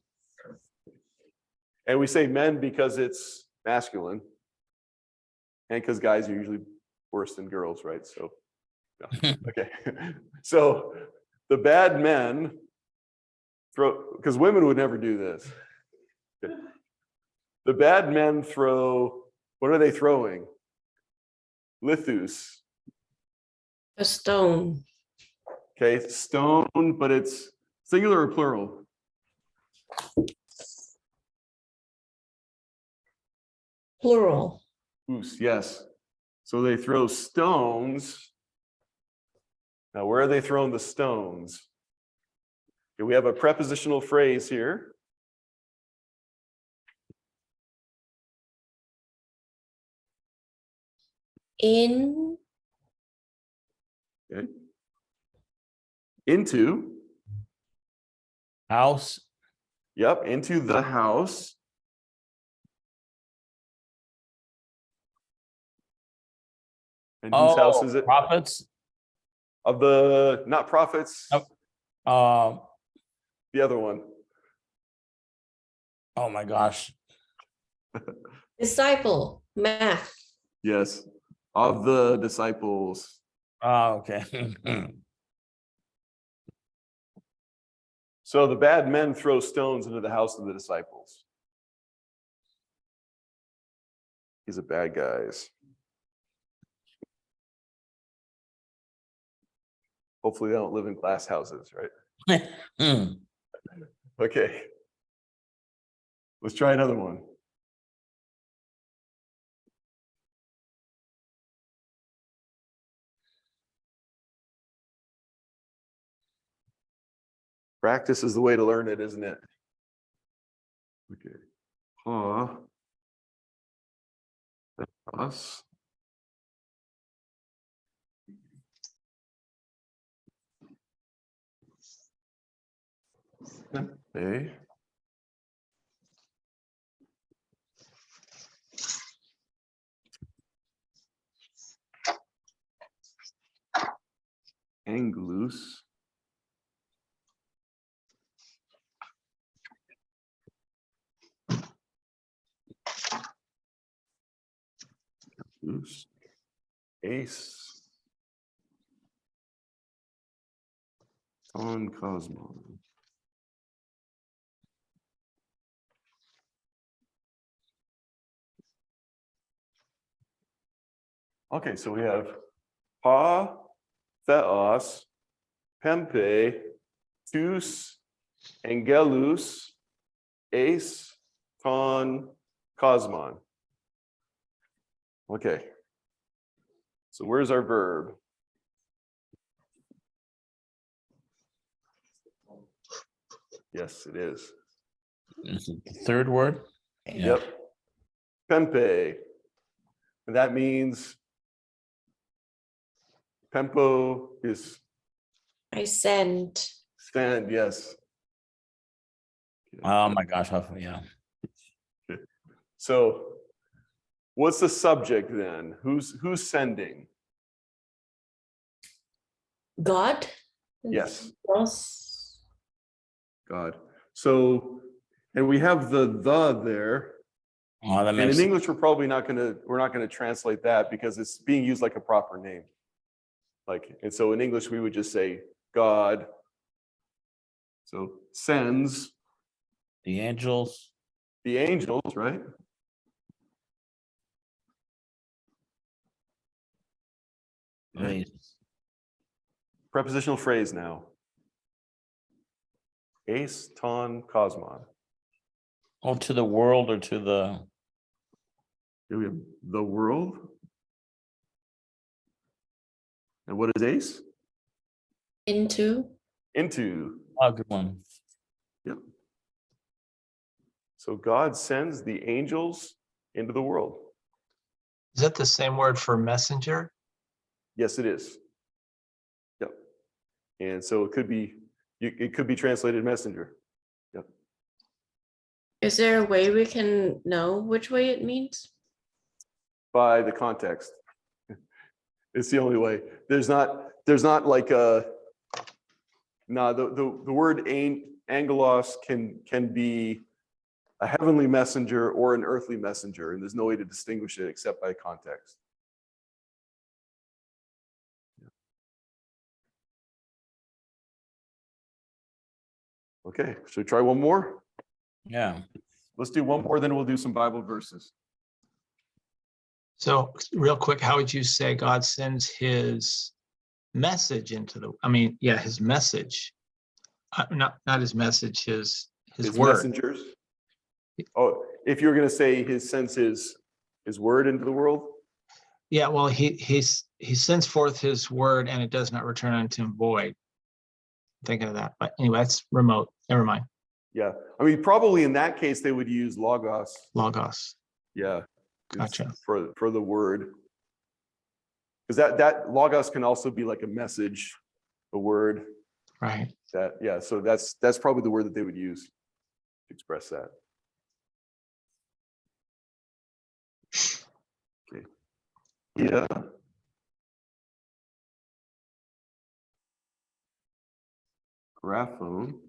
And we say men because it's masculine. And because guys are usually worse than girls, right? So, yeah. Okay. So the bad men throw, because women would never do this. Okay. The bad men throw, what are they throwing? Lithus. a stone, Okay, stone, but it's singular or plural? plural, Oos, yes. So they throw stones. Now, where are they throwing the stones? Okay, we have a prepositional phrase here. in, Okay. Into, House. yep, into the house. And whose house is it? Prophets. Of the, not prophets, Oh. the other one. Oh my gosh. disciple, math, Yes, of the disciples. Oh, okay. So the bad men throw stones into the house of the disciples. These are bad guys. Hopefully they don't live in glass houses, right? Hmm. Okay. Let's try another one. Practice is the way to learn it, isn't it? Okay. Us. Okay. Anglus. Loose. Ace. On Cosmo. Okay, so we have Pa, Theos, Pempe, Tus, angelus, eis, ton, cosmon. Okay. So where's our verb? Yes, it is. Is it the third word? Yeah. Yep. Pempe. And that means Pempo is I send. stand, yes. Oh my gosh. Yeah. So what's the subject then? Who's sending? God. Yes. Yes. God. So, and we have the there. Oh, that And makes in English, we're not gonna translate that because it's being used like a proper name. Like, and so in English, we would just say God. So sends the angels. the angels, right? Right. Prepositional phrase now. Eis, ton, cosmon. Oh, to the world or to the. Here we have the world. And what is eis? Into. Into. Oh, good one. Yep. So God sends the angels into the world. Is that the same word for messenger? Yes, it is. Yep. And so it could be translated messenger. Yep. Is there a way we can know which way it means? By the context. It's the only way. There's not like a, no, the word angelos can be a heavenly messenger or an earthly messenger, and there's no way to distinguish it except by context. Okay, should we try one more? Yeah. Let's do one more, then we'll do some Bible verses. So real quick, how would you say God sends his message into his message, not his message, his word. Messengers. Oh, if you're going to say sends his word into the world. Yeah, well, he sends forth his word and it does not return unto him void. I'm thinking of that, but anyway, that's remote. Never mind. Yeah, I mean, probably in that case they would use logos. Logos. Yeah, Gotcha. for the word, because that logos can also be like a message, a word. Right. That, yeah, so that's probably the word that they would use to express that. Okay. Yeah. Graphone.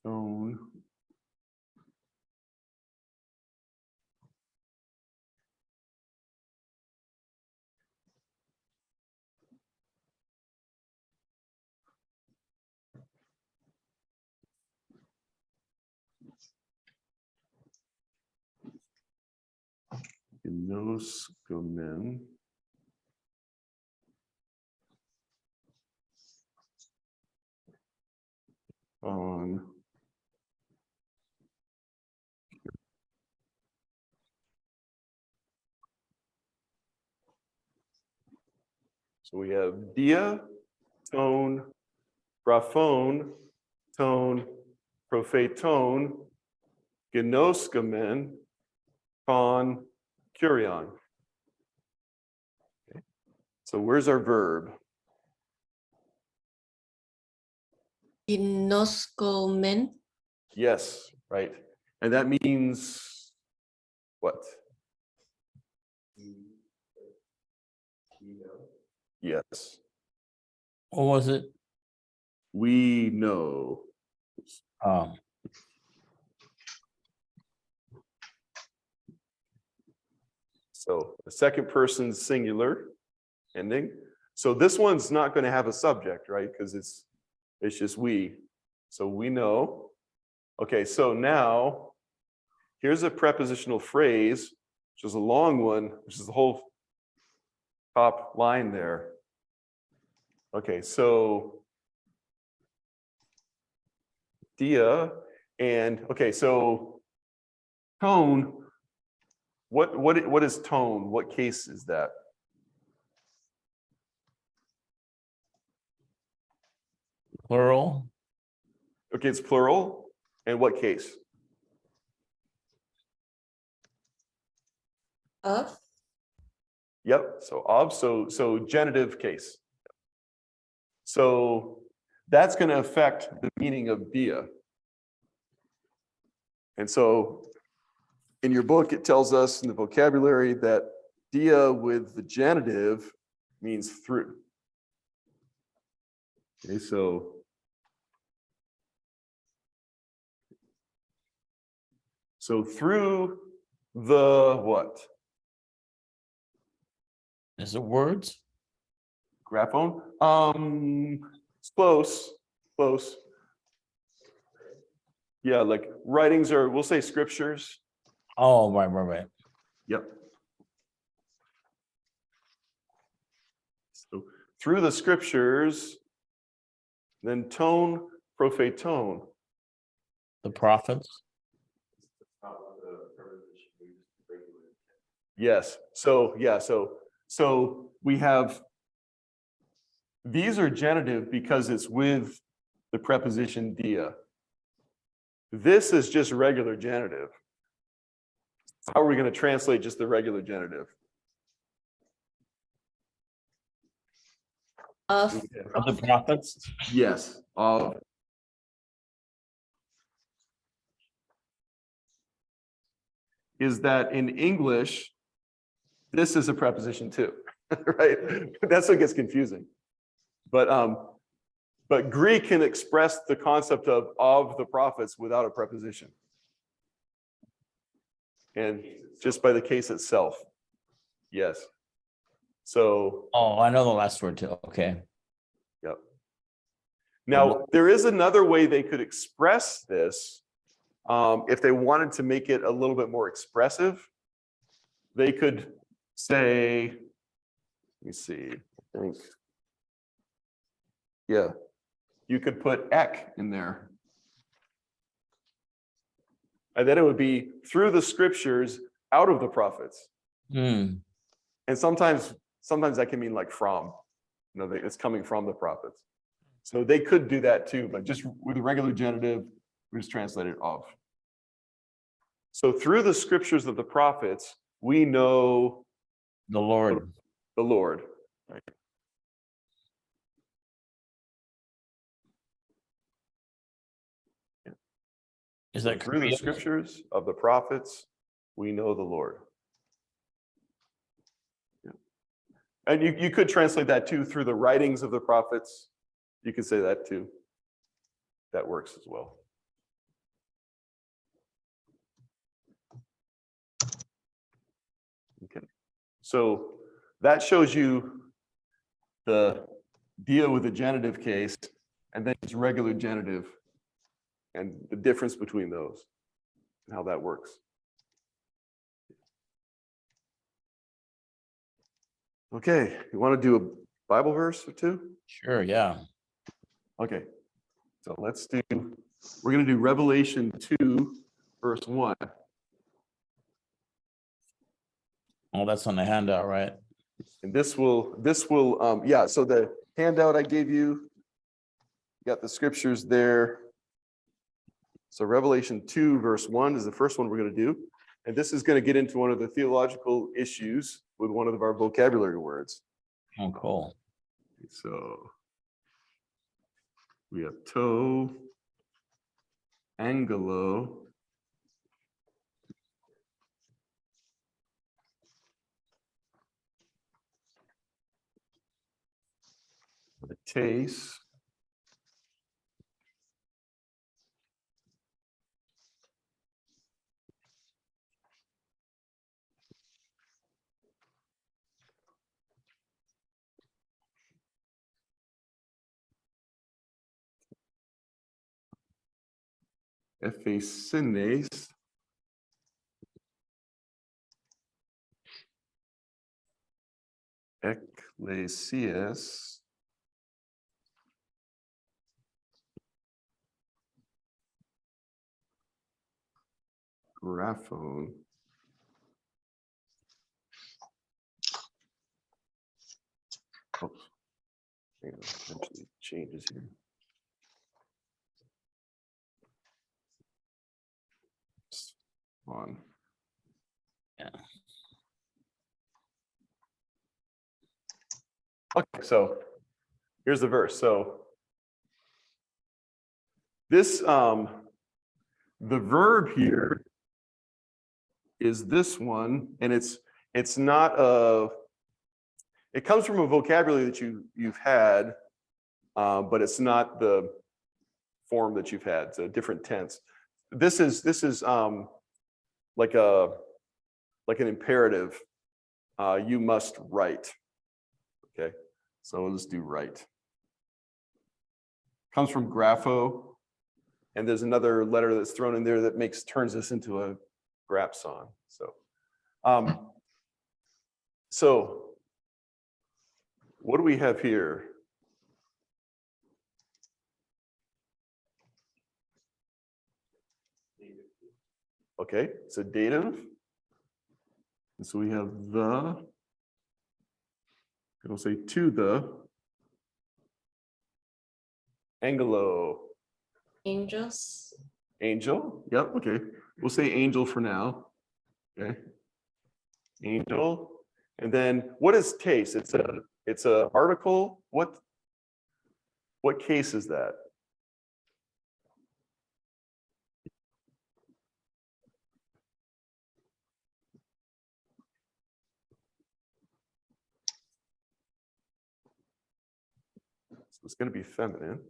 Tone. Gnoskomen. On. So we have dia, tone, graphone, tone, prophetone, gnoskomen, con, kurion. Okay. So where's our verb? Gnoskomen. Yes, right. And that means what? Yes, What was it? we know. Um, So the second person singular ending. So this one's not going to have a subject, right? Because it's just we. So we know. Okay, so now here's a prepositional phrase, which is a long one, which is the whole top line there. Okay, so dia and okay, so tone. What is tone? What case is that? Plural. Okay, it's plural. And what case? Of? Yep. So of. So genitive case. So that's going to affect the meaning of dia. And so in your book, it tells us in the vocabulary that dia with the genitive means through. Okay, so through the what? Is it words? Graphone? It's close, close. Yeah, like writings are, we'll say scriptures. Oh, right. Yep. So through the scriptures, then tone, prophetone. The prophets. Not what the preposition we use regularly. Yes. So yeah. So we have these are genitive because it's with the preposition dia. This is just regular genitive. How are we going to translate just the regular genitive? Of? Of the prophets. Yes. Is that in English, this is a preposition too, right? That's what gets confusing. But Greek can express the concept of the prophets without a preposition. And just by the case itself. Yes. So, Oh, I know the last word too. Okay. yep. Now, there is another way they could express this. If they wanted to make it a little bit more expressive, they could say, let me see, I think. Yeah, you could put ek in there. And then it would be through the scriptures out of the prophets. Hmm. And sometimes that can mean like from, it's coming from the prophets. So they could do that too, but just with a regular genitive, we just translate it of. So through the scriptures of the prophets, we know The Lord. the Lord. Right? Is that Through the Korean? scriptures of the prophets, we know the Lord. Yeah. And you could translate that too through the writings of the prophets. You could say that too. That works as well. Okay. So that shows you the dia with the genitive case and then it's regular genitive and the difference between those and how that works. Okay, you want to do a Bible verse or two? Sure, yeah. Okay, so we're going to do Revelation 2, verse 1. Oh, that's on the handout, right? And this will, yeah, so the handout I gave you, got the scriptures there. So Revelation 2, verse 1 is the first one we're going to do. And this is going to get into one of the theological issues with one of our vocabulary words. Oh, cool. So we have toe, angelo, the taste, Ephesinnes, Ecclesias. Graphone. Oops. Hang on, eventually changes here. On. Yeah. Okay, so here's the verse. So this, the verb here is this one, and it's not a, it comes from a vocabulary that you've had, but it's not the form that you've had. It's a different tense. This is like an imperative. You must write. Okay, so we'll just do write. Comes from grapho, and there's another letter that's thrown in there that turns this into a grapson. So what do we have here? Okay, so dative. And so we have the, it'll say to the angelo. Angels. Angel, yep, okay. We'll say angel for now. Okay. Angel. And then what is case? It's a article. What case is that? So it's going to be feminine.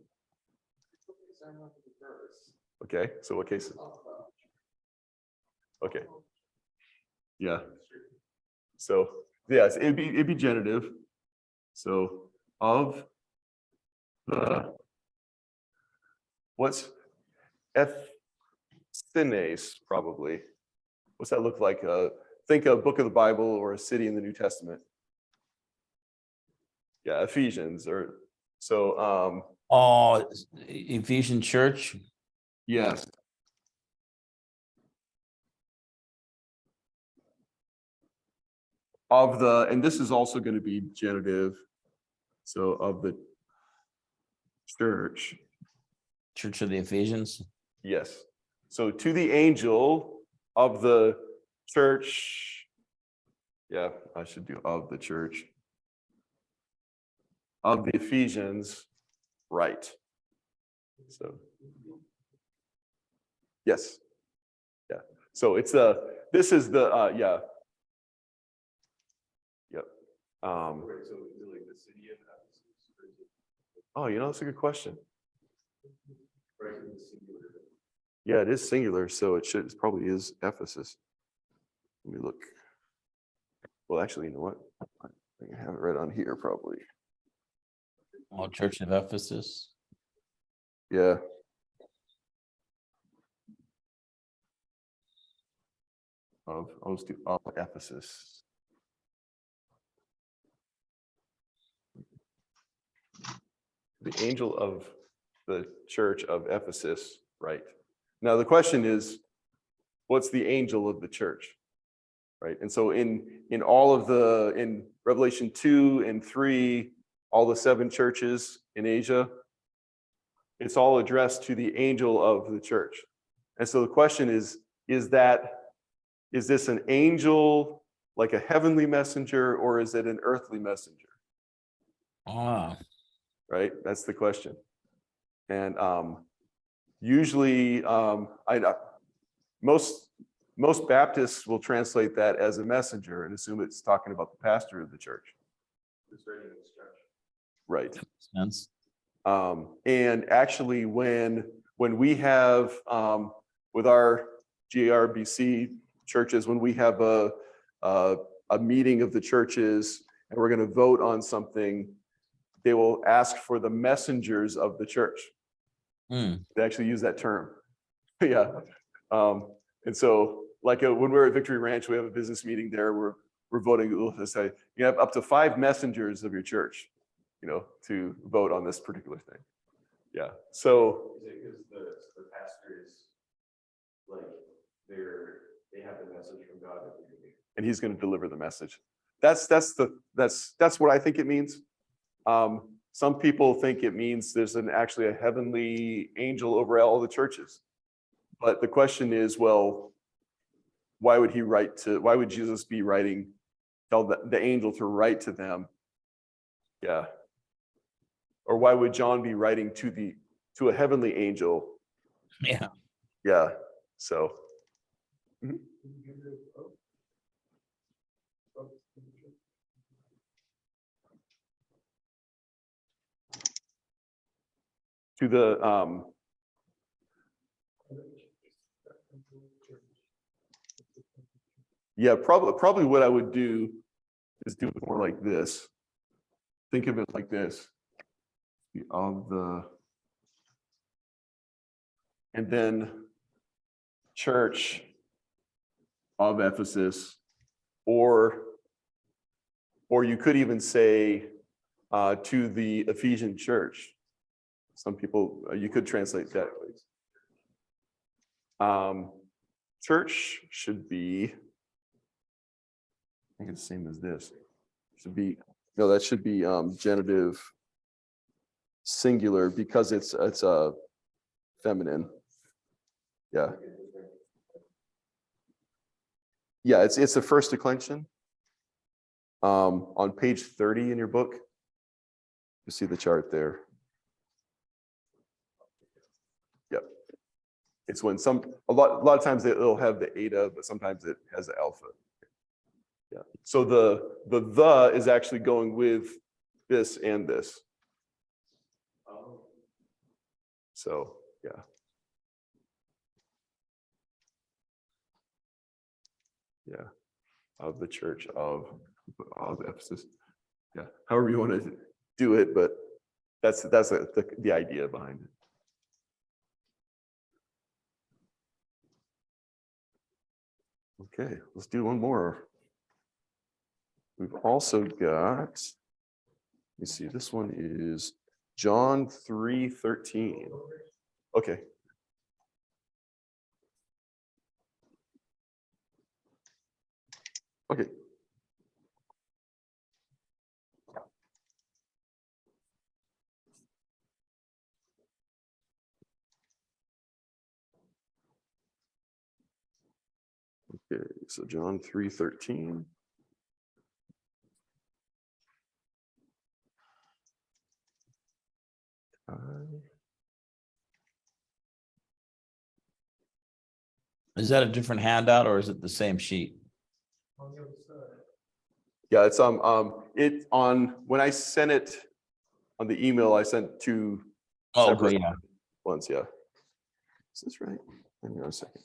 Okay, so what case is it? Okay. Yeah. So yes, it'd be genitive. So of the, what's ethnes probably? What's that look like? Think a book of the Bible or a city in the New Testament. Yeah, Ephesians or so. Oh, Ephesian church. Yes. Of the, and this is also going to be genitive. So of the church. Church of the Ephesians. Yes. So to the angel of the church. Yeah, I should do of the church. Of the Ephesians, right. So. Yes. Yeah. So it's this is the, yeah. Yep. Oh, that's a good question. Yeah, it is singular, so it probably is Ephesus. Let me look. Well, actually, you know what? I think I have it right on here, probably. Oh, Church of Ephesus. Yeah. I'll just do of Ephesus. The angel of the church of Ephesus, right? Now the question is, what's the angel of the church, right? And so in all of in Revelation 2 and 3, all the 7 churches in Asia, it's all addressed to the angel of the church. And so the question is this an angel, like a heavenly messenger, or is it an earthly messenger? Ah, Right? That's the question. And usually, most Baptists will translate that as a messenger and assume it's talking about the pastor of the church. Right. sense. And actually, when we have with our GRBC churches, when we have a meeting of the churches and we're going to vote on something, they will ask for the messengers of the church. Hmm. They actually use that term. Yeah. And so like when we're at Victory Ranch, we have a business meeting there. We're we're voting, we'll say, you have up to 5 messengers of your church, to vote on this particular thing. Yeah, so, Is it because the pastor is like, they have the message from God at the beginning? and he's going to deliver the message. That's what I think it means. Some people think it means there's actually a heavenly angel over all the churches. But the question is, well, why would Jesus be tell the angel to write to them? Yeah. Or why would John be writing to a heavenly angel? Yeah. Yeah. So. Mhm. To the yeah, probably what I would do is do it more like this. Think of it like this. And then church of Ephesus, or you could even say to the Ephesian church. Some people, you could translate that. Church should be, I think it's the same as this. Should be, no, that should be genitive singular because it's a feminine. Yeah. Yeah, it's the first declension. On page 30 in your book, you see the chart there. Yep. It's when a lot of times it'll have the eta, but sometimes it has the alpha. Yeah. So the is actually going with this and this. So yeah. Yeah. Of the church of Ephesus. Yeah. However you want to do it, but that's the idea behind it. Okay, let's do one more. We've also got, let me see, this one is John 3:13. Okay. Okay. Okay, so John 3:13. Is that a different handout or is it the same sheet? Yeah, it's when I sent it on the email, I sent 2 Oh, separate okay, yeah. ones. Yeah. Is this right? Hang on a second.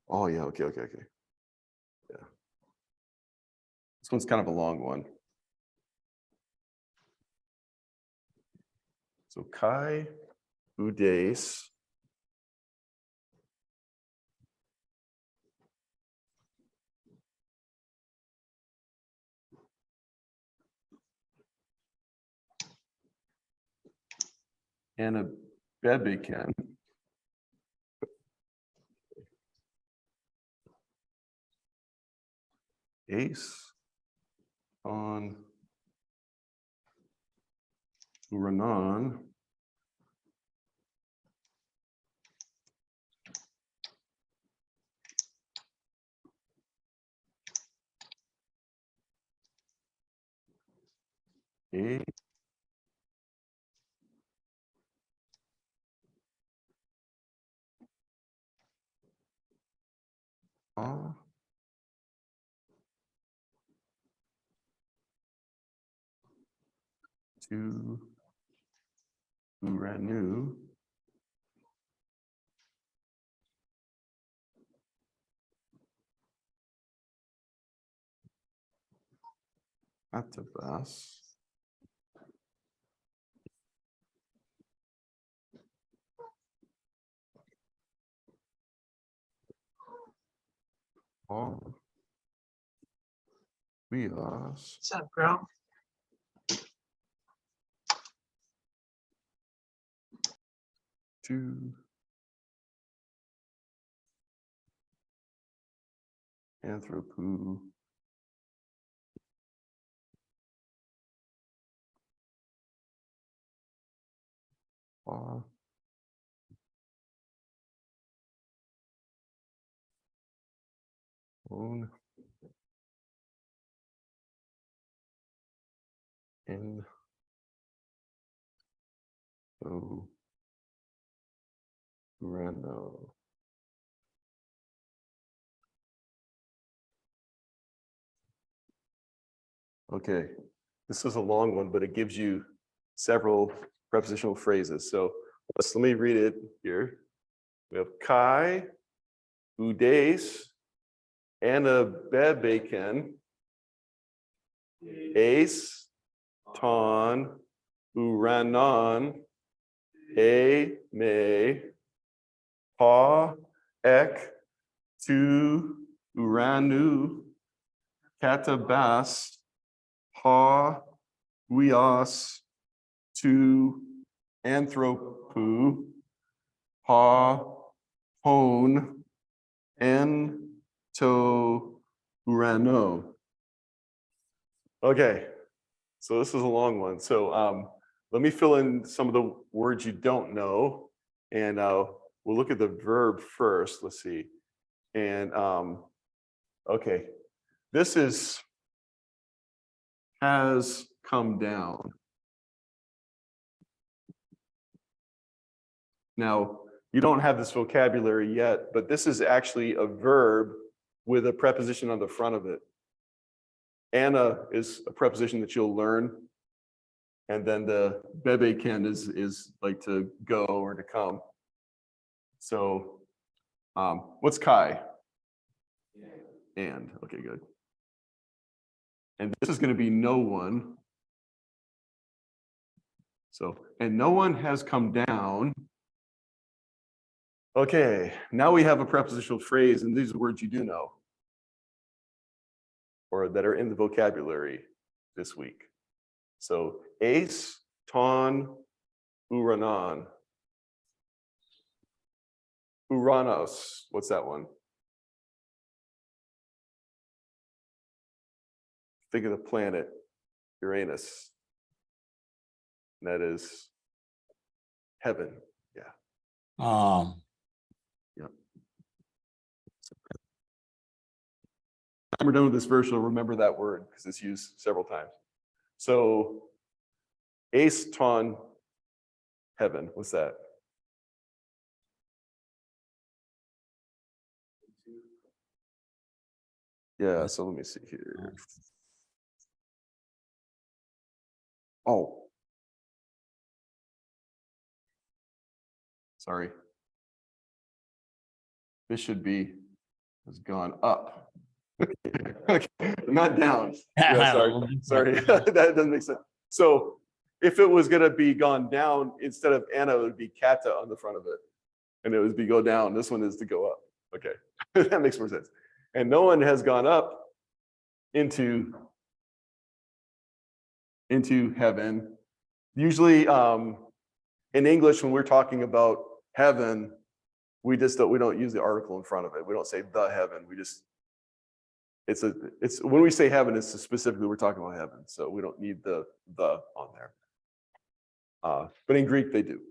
Oh yeah, okay. Yeah. This one's kind of a long one. So Kai Udes. Anna Bebekan. Ace on Uranon. A to Uranu. Atabas. Weos. What's up, girl? To anthropo. Own in Reno. Okay, this is a long one, but it gives you several prepositional phrases. So let me read it here. We have Kai, Udes, Anabebeken, Ace, Ton, Uranon, A, Me, Pa, Ek, Tu, Uranu, Katabas, Ha, Weos, Tu, Anthropu, Ha, Hon, En, To, Urano. Okay, so this is a long one. So let me fill in some of the words you don't know, and we'll look at the verb first. Let's see. And okay, this is has come down. Now, you don't have this vocabulary yet, but this is actually a verb with a preposition on the front of it. Anna is a preposition that you'll learn. And then the bebeken is like to go or to come. So what's Kai? And, okay, good. And this is going to be no one. So, and no one has come down. Okay, now we have a prepositional phrase, and these are words you do know, or that are in the vocabulary this week. So, ace, ton, uranon. Uranus, what's that one? Think of the planet, Uranus. And that is heaven, yeah. Yep. When we're done with this verse, you'll remember that word because it's used several times. So, ace, ton, heaven, what's that? Yeah, so let me see here. Oh. Sorry. This should be, has gone up. Okay, not down. Yeah, sorry, that doesn't make sense. So if it was gonna be gone down, instead of Anna, it would be Kata on the front of it. And it would be go down. This one is to go up. Okay, that makes more sense. And no one has gone up into heaven. Usually in English, when we're talking about heaven, we don't use the article in front of it. We don't say the heaven. We just, it's when we say heaven, it's specifically we're talking about heaven. So we don't need the on there. But in Greek they do.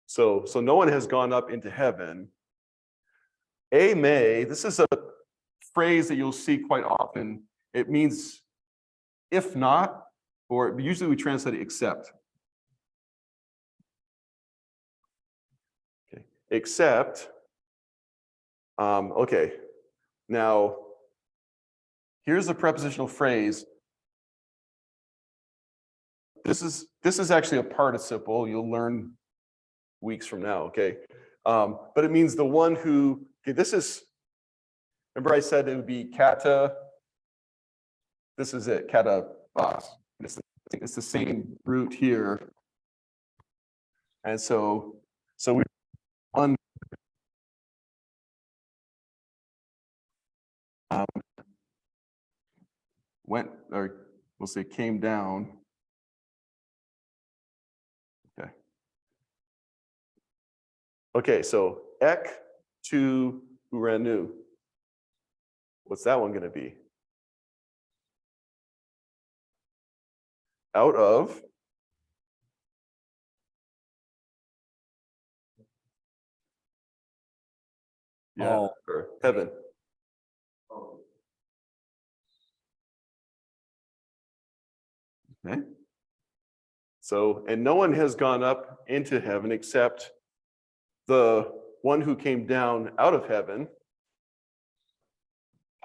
So no one has gone up into heaven. Ame, this is a phrase that you'll see quite often. It means if not, or usually we translate it except. Okay, except. Okay, now here's a prepositional phrase. This is actually a participle. You'll learn weeks from now. Okay, but it means the one who. Okay, this is. Remember, I said it would be kata. This is it, kata bas. It's the same root here, and so we on went, or we'll say came down. Okay. Okay, so ek to uranu. What's that one going to be? Out of Oh. or heaven. Okay. So, and no one has gone up into heaven except the one who came down out of heaven.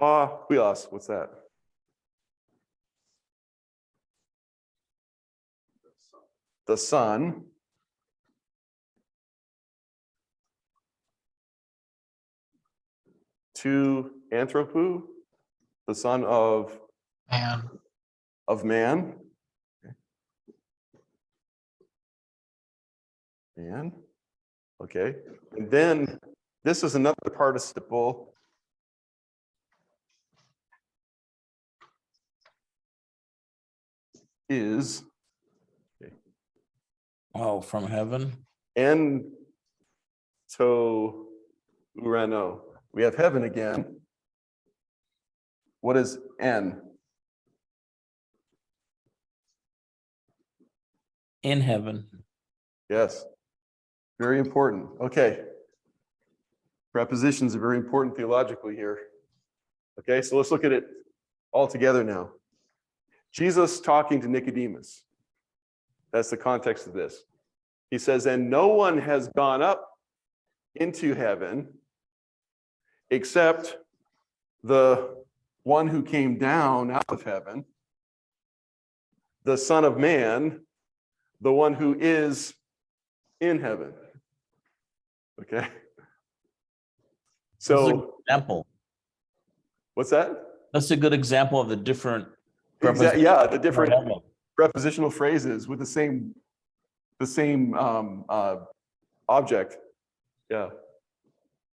Huios, what's that? The Son. To Anthropu, the son of Man, man. Man. Okay. And then this is another participle. Is Oh, from heaven. en to urano. We have heaven again. What is en? In heaven. Yes. Very important. Okay. Prepositions are very important theologically here. Okay, so let's look at it all together now. Jesus talking to Nicodemus. That's the context of this. He says, and no one has gone up into heaven except the one who came down out of heaven, the Son of Man, the one who is in heaven. Okay. That's a good So example. what's that? That's a good example of the different. Exactly. Yeah, the for different heaven. prepositional phrases with the same object. Yeah.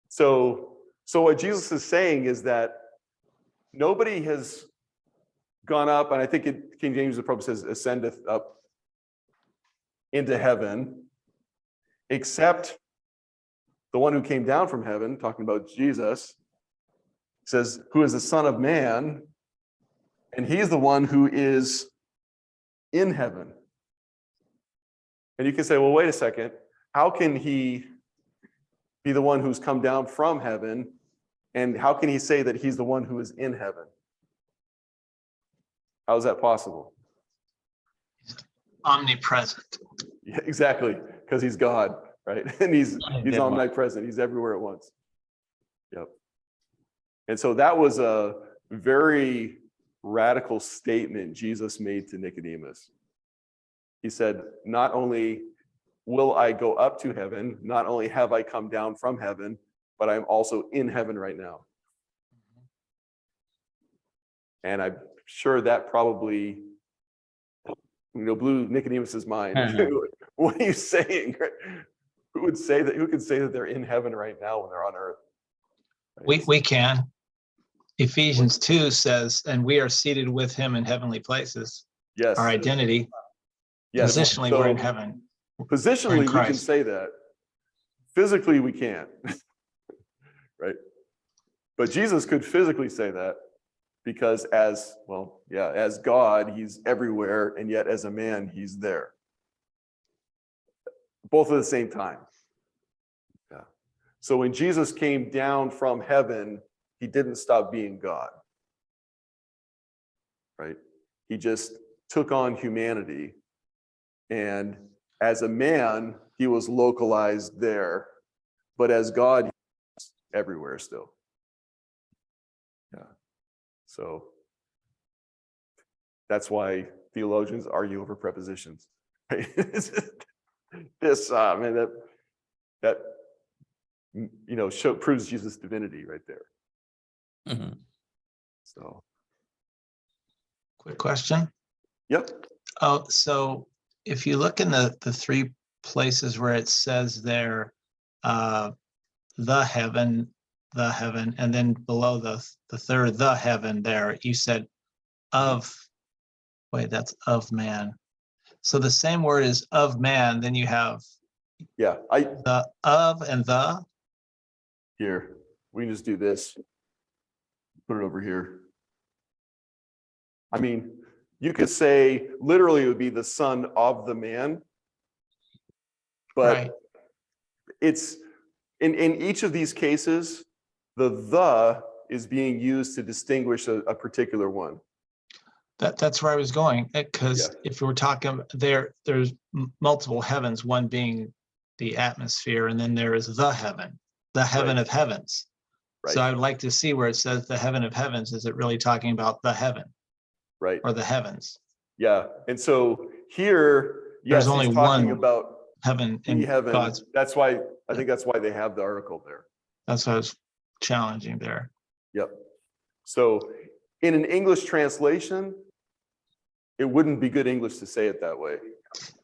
So what Jesus is saying is that nobody has gone up, and I think King James probably says ascendeth up into heaven, except the one who came down from heaven, talking about Jesus, says, who is the Son of Man, and he's the one who is in heaven. And you can say, well, wait a second, how can he be the one who's come down from heaven? And how can he say that he's the one who is in heaven? How is that possible? omnipresent. Yeah, exactly, because he's God, right? And he's Yeah. omnipresent. He's everywhere at once. Yep. And so that was a very radical statement Jesus made to Nicodemus. He said, not only will I go up to heaven, not only have I come down from heaven, but I'm also in heaven right now. And I'm sure that probably, blew Nicodemus's mind. What are you saying? Who would say that? Who could say that they're in heaven right now when they're on earth? Right? We can. Ephesians 2 says, and we are seated with him in heavenly places. Yes. Our identity, Yes. positionally, So we're in heaven. Positionally, we can Christ. say that. Physically, we can't. Right? But Jesus could physically say that because as God, he's everywhere, and yet as a man, he's there. Both at the same time. Yeah. So when Jesus came down from heaven, he didn't stop being God. Right? He just took on humanity. And as a man, he was localized there. But as God, he's everywhere still. Yeah. So that's why theologians argue over prepositions. Right? This man, that proves Jesus' divinity right there. Mhm. So Quick question. yep. Oh, so if you look in the three places where it says there, the heaven, the heaven, and then below the third, the heaven there, you said of, wait, that's of man. So the same word is of man, then you have Yeah, the of and the, here, we can just do this. Put it over here. I mean, you could say literally it would be the son of the man. But right, it's, in each of these cases, the is being used to distinguish a particular one. that's where I was going, because Yeah. if we're talking there's multiple heavens, one being the atmosphere, and then there is the heaven Right. of heavens. Right, So I would like to see where it says the heaven of heavens, is it really talking about the heaven right. or the heavens? Yeah, and so here, yes, There's only he's talking one about Heaven the and heaven. God's, That's why, I think that's why they have the article there. that's what I was challenging there. Yep. So in an English translation, it wouldn't be good English to say it that way.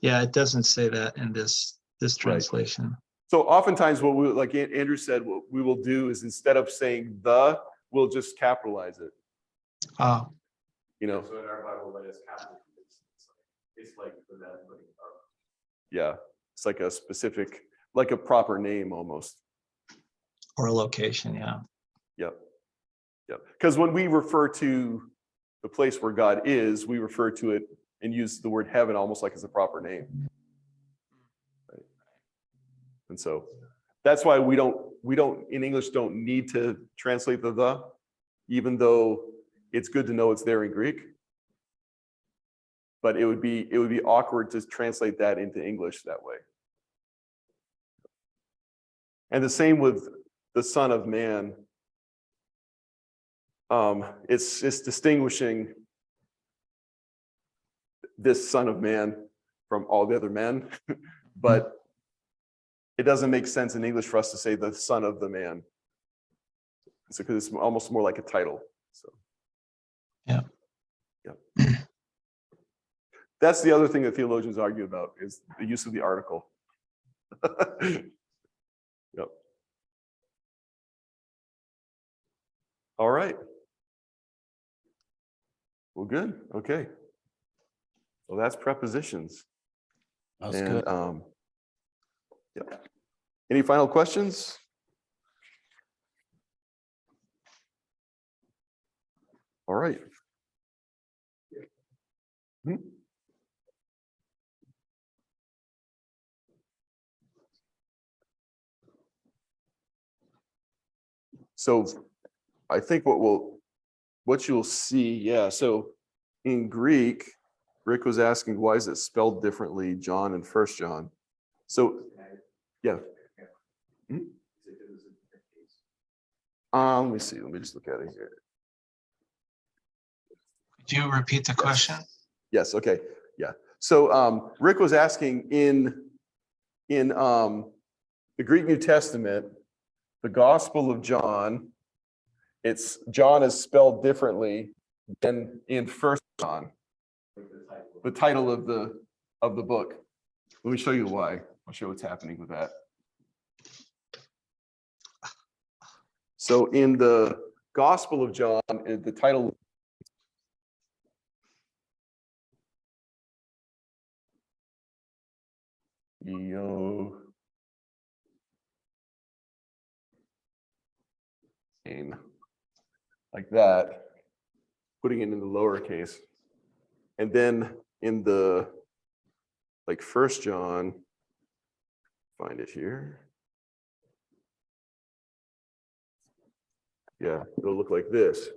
Yeah, it doesn't say that in this translation. So oftentimes what we, like Andrew said, what we will do is instead of saying the, we'll just capitalize it, Oh, you know? So in our Bible, when it's capital, it's like for that, like, Yeah, it's like a specific, like a proper name almost. or a location, yeah. Yep. Yep. Because when we refer to the place where God is, we refer to it and use the word heaven almost like it's a proper name. Right. And so that's why we don't in English don't need to translate the, even though it's good to know it's there in Greek. But it would be awkward to translate that into English that way. And the same with the Son of Man. It's distinguishing this Son of Man from all the other men, but it doesn't make sense in English for us to say the Son of the Man. It's because it's almost more like a title. So Yeah. Yeah. That's the other thing that theologians argue about is the use of the article. Yep. All right. Well, good. Okay. Well, that's prepositions. That's And good. yeah. Any final questions? All right. Hmm. So I think what you'll see, yeah. So in Greek, Rick was asking, why is it spelled differently, John and First John? So, yeah. Hmm? Let me see. Let me just look at it here. Could you repeat the question? Yes. Okay. Yeah. So Rick was asking in the Greek New Testament, the Gospel of John, John is spelled differently than in First John, the title of the book. Let me show you why. I'll show what's happening with that. So in the Gospel of John, the title like that, putting it in the lowercase. And then in the like First John, find it here. Yeah, it'll look like this.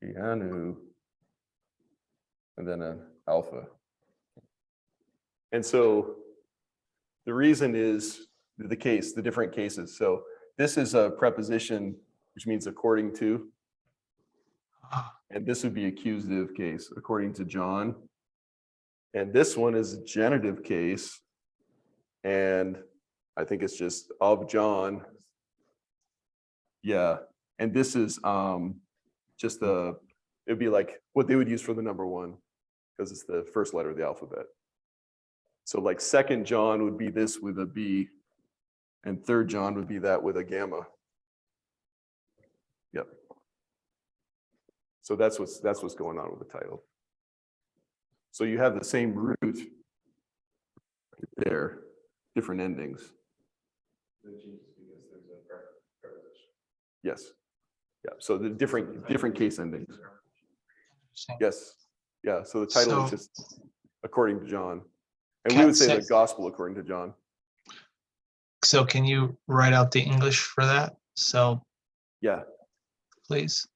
Ianu, and then an alpha. And so the reason is the different cases. So this is a preposition, which means according to, and this would be accusative case, according to John. And this one is a genitive case. And I think it's just of John. Yeah. And this is just it'd be like what they would use for the number one, because it's the first letter of the alphabet. So like 2nd John would be this with a B, and 3rd John would be that with a gamma. Yep. So that's what's going on with the title. So you have the same root there, different endings. The changes because there's a preposition. Yes. Yeah. So the different case endings. Yes. Yeah. So the title is So- just according to John. And we Cat would say the says- gospel according to John. So can you write out the English for that? So Yeah. please.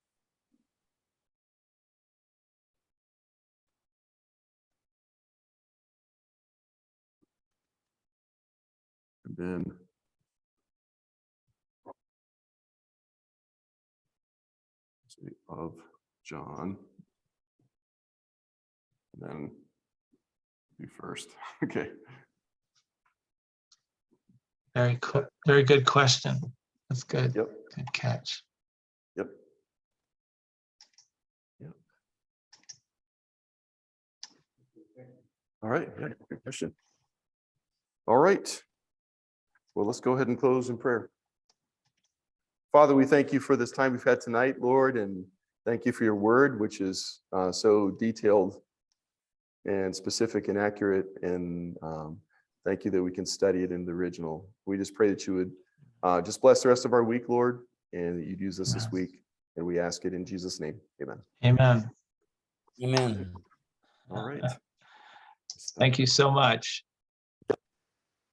And then let's see, of John. And then do first. Okay. Very good question. That's good. Yep. Good catch. Yep. Yep. All right. Yeah, good question. All right. Well, let's go ahead and close in prayer. Father, we thank you for this time we've had tonight, Lord, and thank you for your word, which is so detailed and specific and accurate. And thank you that we can study it in the original. We just pray that you would just bless the rest of our week, Lord, and that you'd use us this Amen. week. And we ask it in Jesus' name. Amen. Amen. Amen. All right. Thank you so much.